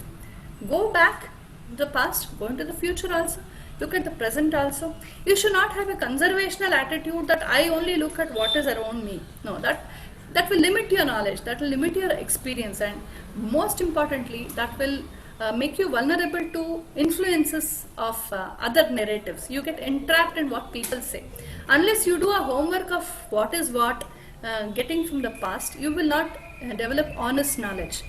go back to the past, go into the future also, look at the present also. You should not have a conservational attitude that I only look at what is around me. No, that will limit your knowledge, that will limit your experience, and most importantly, that will make you vulnerable to influences of other narratives. You get entrapped in what people say. Unless you do a homework of what is what, getting from the past, you will not develop honest knowledge.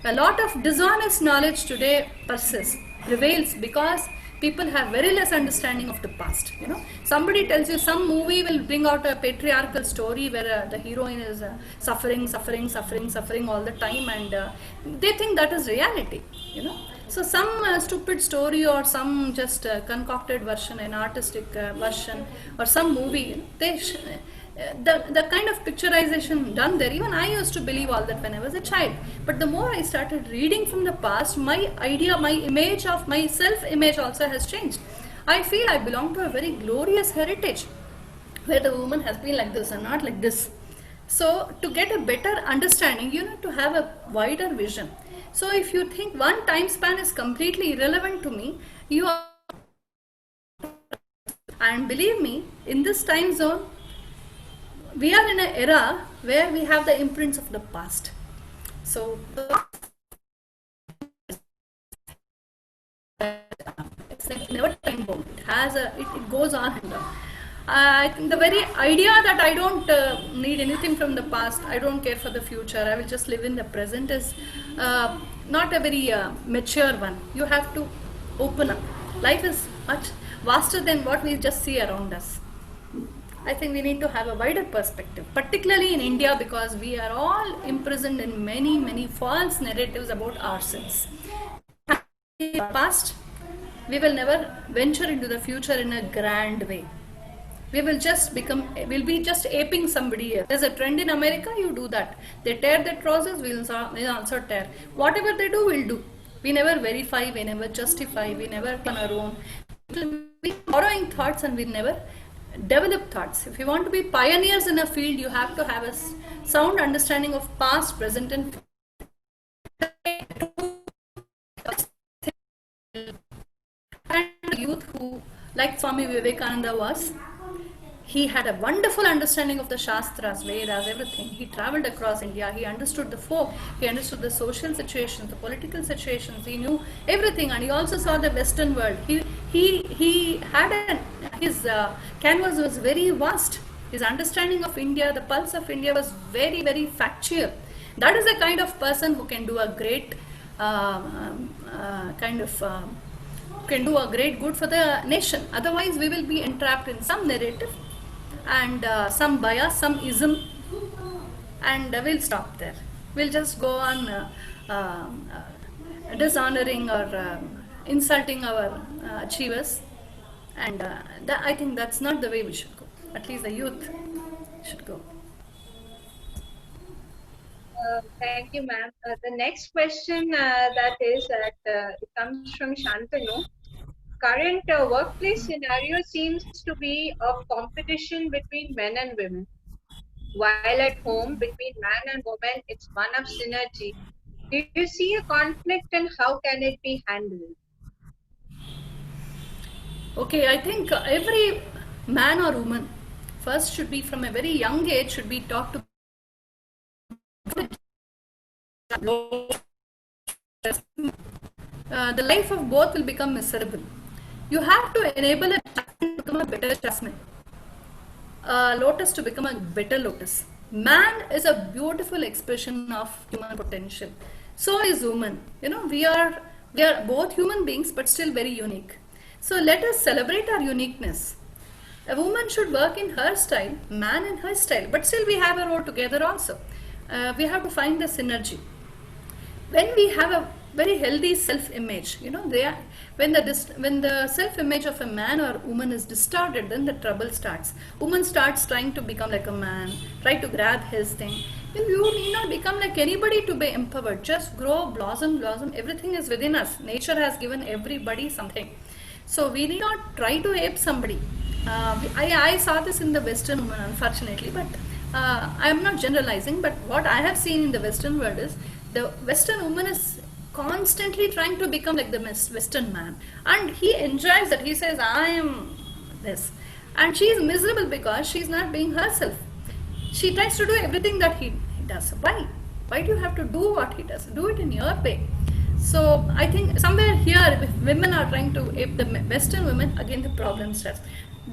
A lot of dishonest knowledge today persists, prevails, because people have very less understanding of the past. Somebody tells you some movie will bring out a patriarchal story where the heroine is suffering all the time, and they think that is reality. So some stupid story or some just concocted version, an artistic version, or some movie, the kind of picturization done there, even I used to believe all that when I was a child. But the more I started reading from the past, my idea, my image of my self-image also has changed. I feel I belong to a very glorious heritage where the woman has been like this and not like this. So to get a better understanding, you need to have a wider vision. So if you think one time span is completely irrelevant to me, you are, and believe me, in this time zone, we are in an era where we have the imprints of the past. So it's like never time bound. It goes on and on. I think the very idea that I don't need anything from the past, I don't care for the future, I will just live in the present, is not a very mature one. You have to open up. Life is much vaster than what we just see around us. I think we need to have a wider perspective, particularly in India, because we are all imprisoned in many, many false narratives about ourselves. In the past, we will never venture into the future in a grand way. We will just we'll be just aping somebody else. There's a trend in America, you do that. They tear their trousers, we'll also tear. Whatever they do, we'll do. We never verify, we never justify, we never on our own. We'll be borrowing thoughts and we never develop thoughts. If you want to be pioneers in a field, you have to have a sound understanding of past, present, and youth who, like Swami Vivekananda was, he had a wonderful understanding of the Shastras, Vedas, everything. He traveled across India. He understood the folk. He understood the social situations, the political situations. He knew everything, and he also saw the Western world. He had his canvas was very vast. His understanding of India, the pulse of India, was very, very factual. That is the kind of person who can do a great can do a great good for the nation. Otherwise, we will be entrapped in some narrative and some bias, some ism, and we'll stop there. We'll just go on dishonoring or insulting our achievers, and I think that's not the way we should go. At least the youth should go. Thank you, ma'am. The next question it comes from Shantanu. Current workplace scenario seems to be of competition between men and women. While at home, between man and woman, it's one of synergy. Do you see a conflict, and how can it be handled? Okay, I think every man or woman first should be, from a very young age, should be taught to the life of both will become miserable. You have to enable a jasmine to become a better jasmine, a lotus to become a better lotus. Man is a beautiful expression of human potential. So is woman. We are both human beings, but still very unique. So let us celebrate our uniqueness. A woman should work in her style, man in her style, but still we have a role together also. We have to find the synergy. When we have a very healthy self-image. You know, they are, when the self-image of a man or woman is distorted, then the trouble starts. Woman starts trying to become like a man, try to grab his thing. You need not become like anybody to be empowered. Just grow, blossom, blossom. Everything is within us. Nature has given everybody something. So we need not try to ape somebody. I saw this in the Western woman, unfortunately, but I am not generalizing. But what I have seen in the Western world is the Western woman is constantly trying to become like the Western man, and he enjoys that. He says, "I am this," and she is miserable because she is not being herself. She tries to do everything that he does. Why? Why do you have to do what he does? Do it in your way. So I think somewhere here, if women are trying to ape the Western women, again the problem starts.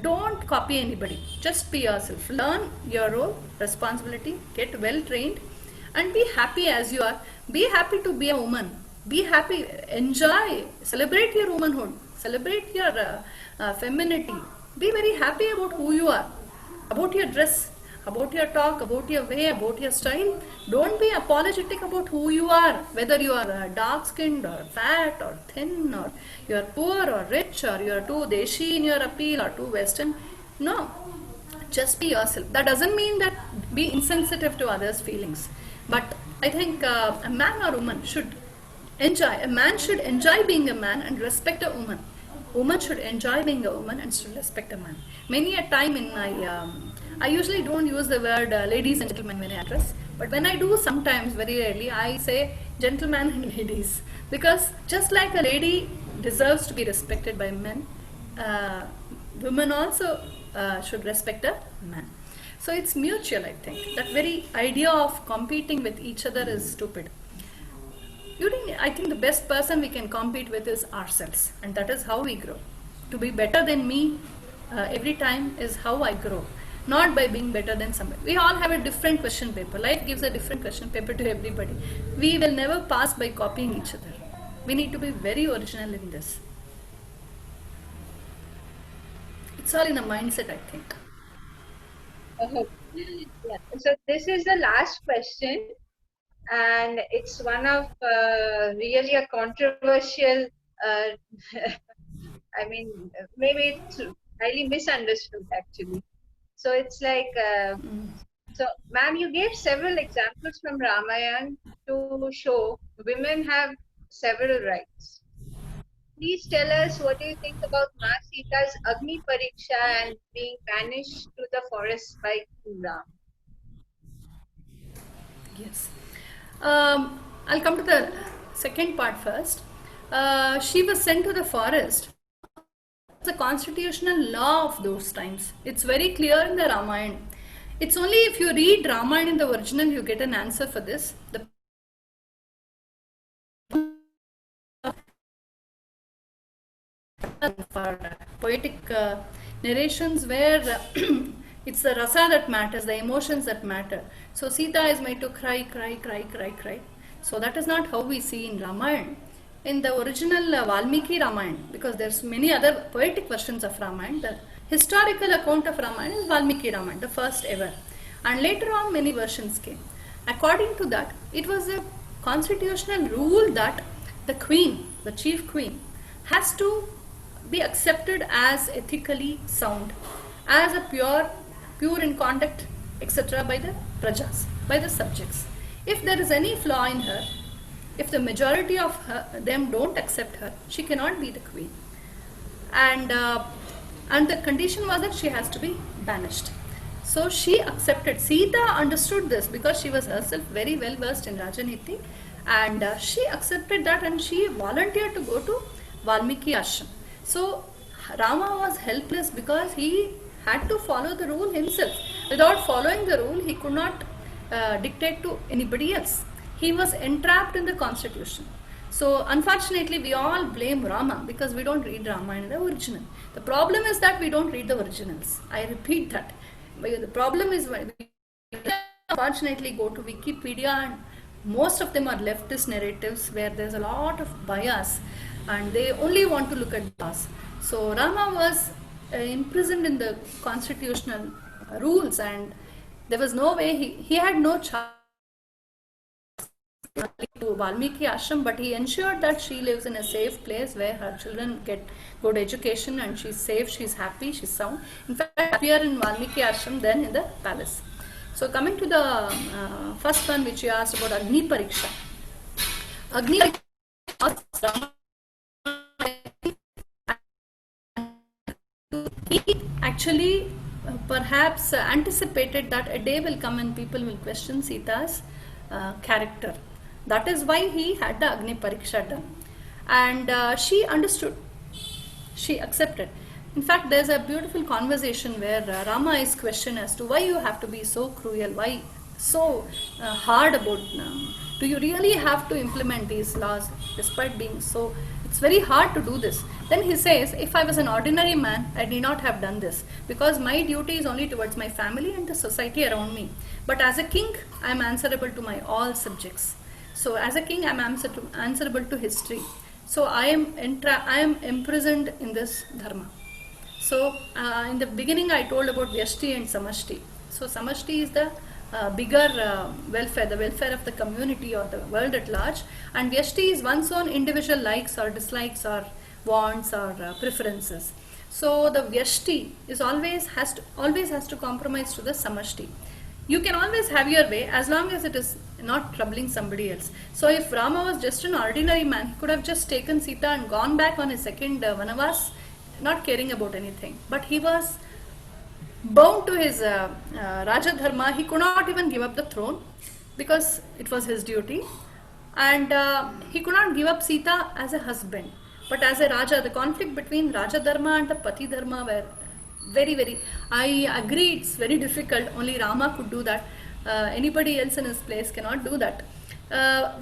Don't copy anybody. Just be yourself. Learn your role, responsibility, get well trained, and be happy as you are. Be happy to be a woman. Be happy, enjoy, celebrate your womanhood, celebrate your femininity. Be very happy about who you are, about your dress, about your talk, about your way, about your style. Don't be apologetic about who you are, whether you are dark skinned or fat or thin, or you are poor or rich, or you are too deshi in your appeal or too Western. No, just be yourself. That doesn't mean that be insensitive to others' feelings. But I think a man or woman should enjoy. A man should enjoy being a man and respect a woman. Woman should enjoy being a woman and should respect a man. Many a time in my, I usually don't use the word ladies and gentlemen when I address, but when I do, sometimes very rarely, I say gentlemen and ladies, because just like a lady deserves to be respected by men, women also should respect a man. So it's mutual, I think. That very idea of competing with each other is stupid. I think the best person we can compete with is ourselves, and that is how we grow. To be better than me every time is how I grow, not by being better than somebody. We all have a different question paper. Life gives a different question paper to everybody. We will never pass by copying each other. We need to be very original in this. It's all in the mindset, I think. Yeah. So this is the last question, and it's one of really a controversial. I mean, maybe it's highly misunderstood actually. So it's like, so ma'am, you gave several examples from Ramayana to show women have several rights. Please tell us, what do you think about Ma Sita's Agni Pariksha and being banished to the forest by Ram? Yes. I'll come to the second part first. She was sent to the forest. It's a constitutional law of those times. It's very clear in the Ramayana. It's only if you read Ramayana in the original you get an answer for this. The for poetic narrations where it's the rasa that matters, the emotions that matter. So Sita is made to cry, cry, cry, cry, cry. So that is not how we see in Ramayana. In the original Valmiki Ramayana, because there's many other poetic versions of Ramayana, the historical account of Ramayana is Valmiki Ramayana, the first ever. And later on many versions came. According to that, it was a constitutional rule that the queen, the chief queen, has to be accepted as ethically sound, as a pure in conduct, etc. by the prajas, by the subjects. If there is any flaw in her, if the majority of them don't accept her, she cannot be the queen. And the condition was that she has to be banished. So she accepted. Sita understood this because she was herself very well versed in Rajaniti, and she accepted that and she volunteered to go to Valmiki Ashram. So Rama was helpless because he had to follow the rule himself. Without following the rule, he could not dictate to anybody else. He was entrapped in the constitution. So unfortunately, we all blame Rama because we don't read Ramayana in the original. The problem is that we don't read the originals. I repeat that. The problem is when we unfortunately go to Wikipedia, and most of them are leftist narratives where there's a lot of bias and they only want to look at bias. So Rama was imprisoned in the constitutional rules, and there was no way, he had no chance to Valmiki ashram, but he ensured that she lives in a safe place where her children get good education and she's safe, she's happy, she's sound. In fact, happier in Valmiki ashram than in the palace. So coming to the first one which you asked about Agni Pariksha. Agni Pariksha, he actually perhaps anticipated that a day will come when people will question Sita's character. That is why he had the Agni Pariksha done. And she understood. She accepted. In fact, there's a beautiful conversation where Rama is questioned as to why you have to be so cruel, why so hard about do you really have to implement these laws despite being so, it's very hard to do this. Then he says, if I was an ordinary man, I need not have done this because my duty is only towards my family and the society around me. But as a king, I am answerable to my all subjects. So as a king, I am answerable to history. So I am imprisoned in this dharma. So in the beginning I told about Vyashti and Samashti. So Samashti is the bigger welfare, the welfare of the community or the world at large, and Vyashti is one's own individual likes or dislikes or wants or preferences. So the Vyashti is always has to compromise to the Samashti. You can always have your way as long as it is not troubling somebody else. So if Rama was just an ordinary man, he could have just taken Sita and gone back on his second Vanavas, not caring about anything. But he was bound to his Raja Dharma. He could not even give up the throne because it was his duty. And he could not give up Sita as a husband. But as a Raja, the conflict between Raja Dharma and the Pati Dharma were very, I agree it's very difficult. Only Rama could do that. Anybody else in his place cannot do that.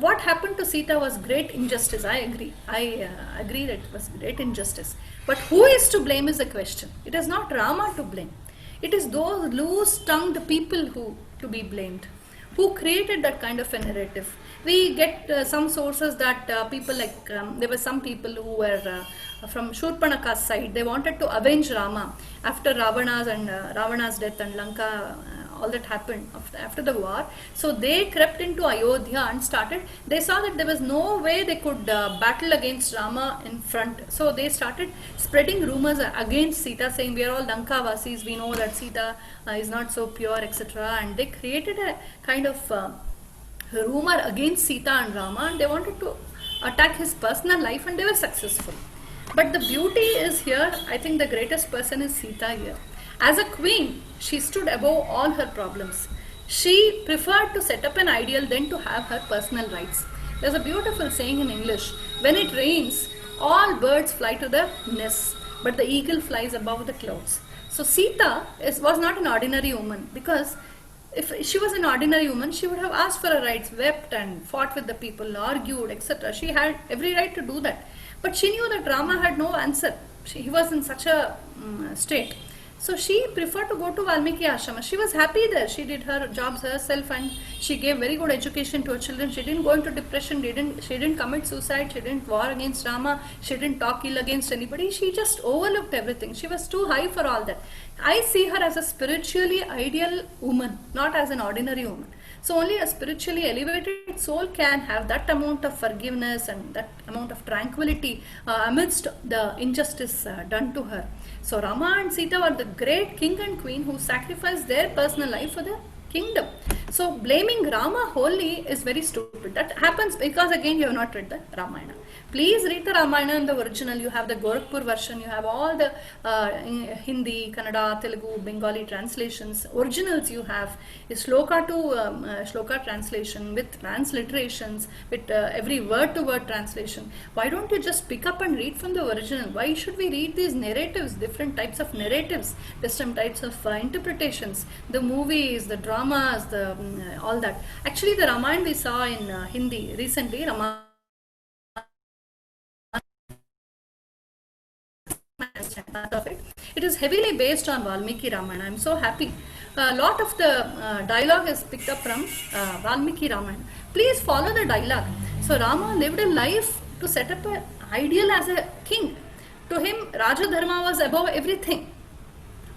What happened to Sita was great injustice. I agree. I agree that it was great injustice. But who is to blame is the question. It is not Rama to blame. It is those loose-tongued people who to be blamed, who created that kind of a narrative. We get some sources that people like, there were some people who were from Shurpanaka's side. They wanted to avenge Rama after Ravana's death and Lanka, all that happened after the war. So they crept into Ayodhya and started, they saw that there was no way they could battle against Rama in front. So they started spreading rumors against Sita, saying we are all Lanka Vasis, we know that Sita is not so pure, etc. And they created a kind of rumor against Sita and Rama, and they wanted to attack his personal life, and they were successful. But the beauty is here, I think the greatest person is Sita here. As a queen, she stood above all her problems. She preferred to set up an ideal than to have her personal rights. There's a beautiful saying in English, when it rains, all birds fly to the nests, but the eagle flies above the clouds. So Sita was not an ordinary woman, because if she was an ordinary woman, she would have asked for her rights, wept and fought with the people, argued, etc. She had every right to do that. But she knew that Rama had no answer. He was in such a state. So she preferred to go to Valmiki Ashrama. She was happy there. She did her jobs herself and she gave very good education to her children. She didn't go into depression. She didn't commit suicide. She didn't war against Rama. She didn't talk ill against anybody. She just overlooked everything. She was too high for all that. I see her as a spiritually ideal woman, not as an ordinary woman. So only a spiritually elevated soul can have that amount of forgiveness and that amount of tranquility amidst the injustice done to her. So Rama and Sita were the great king and queen who sacrificed their personal life for the kingdom. So blaming Rama wholly is very stupid. That happens because again you have not read the Ramayana. Please read the Ramayana in the original. You have the Gorakhpur version. You have all the Hindi, Kannada, Telugu, Bengali translations. Originals you have is shloka to shloka translation with transliterations, with every word to word translation. Why don't you just pick up and read from the original? Why should we read these narratives, different types of narratives, different types of interpretations, the movies, the dramas, the all that. Actually, the Ramayana we saw in Hindi recently, it is heavily based on Valmiki Ramayana. I am so happy. A lot of the dialogue is picked up from Valmiki Ramayana. Please follow the dialogue. So Rama lived a life to set up an ideal as a king. To him, Raja Dharma was above everything.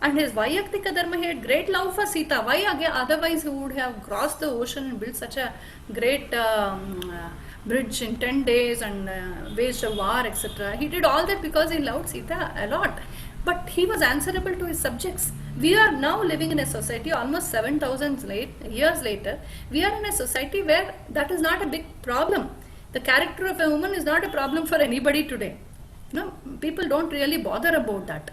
And his Vayaktika Dharma, he had great love for Sita. Why again? Otherwise, he would have crossed the ocean and built such a great bridge in 10 days and waged a war, etc. He did all that because he loved Sita a lot. But he was answerable to his subjects. We are now living in a society almost 7,000 years later. We are in a society where that is not a big problem. The character of a woman is not a problem for anybody today. People don't really bother about that.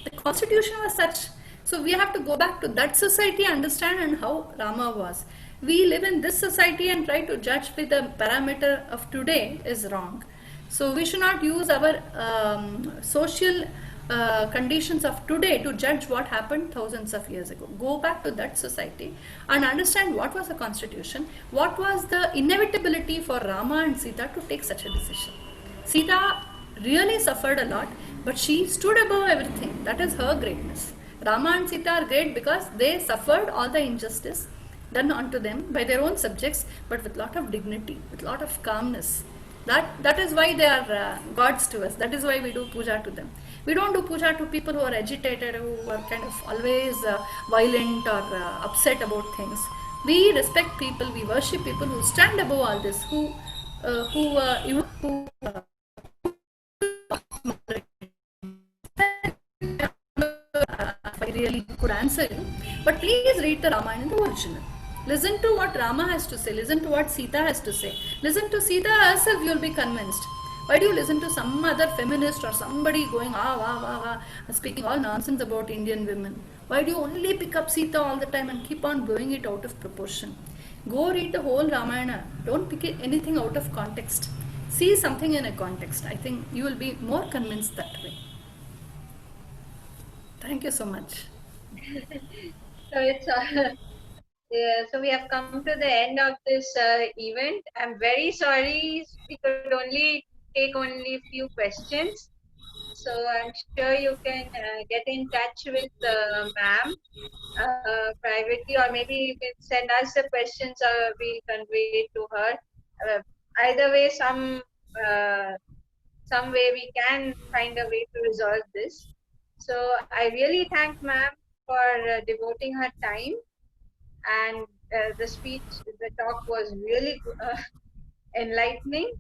The constitution was such. So we have to go back to that society, understand and how Rama was. We live in this society and try to judge with the parameter of today is wrong. So we should not use our social conditions of today to judge what happened thousands of years ago. Go back to that society and understand what was the constitution, what was the inevitability for Rama and Sita to take such a decision. Sita really suffered a lot, but she stood above everything. That is her greatness. Rama and Sita are great because they suffered all the injustice done unto them by their own subjects, but with lot of dignity, with lot of calmness. That is why they are gods to us. That is why we do puja to them. We don't do puja to people who are agitated, who are kind of always violent or upset about things. We respect people, we worship people who stand above all this, who I really could answer you. But please read the Ramayana in the original. Listen to what Rama has to say. Listen to what Sita has to say. Listen to Sita herself, you will be convinced. Why do you listen to some other feminist or somebody going speaking all nonsense about Indian women? Why do you only pick up Sita all the time and keep on blowing it out of proportion? Go read the whole Ramayana. Don't pick anything out of context. See something in a context. I think you will be more convinced that way. Thank you so much. So it's so we have come to the end of this event. I'm very sorry we could only take only a few questions. So I'm sure you can get in touch with ma'am privately, or maybe you can send us the questions or we'll convey it to her. Either way, some way we can find a way to resolve this. So I really thank ma'am for devoting her time, and the talk was really enlightening,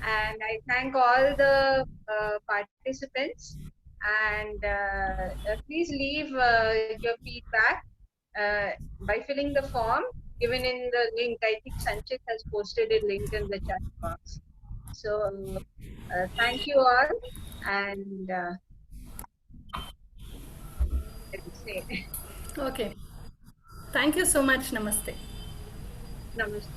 and I thank all the participants, and please leave your feedback by filling the form given in the link. I think Sanchit has posted a link in the chat box. So thank you all, and let me say Okay. Thank you so much. Namaste. namaste.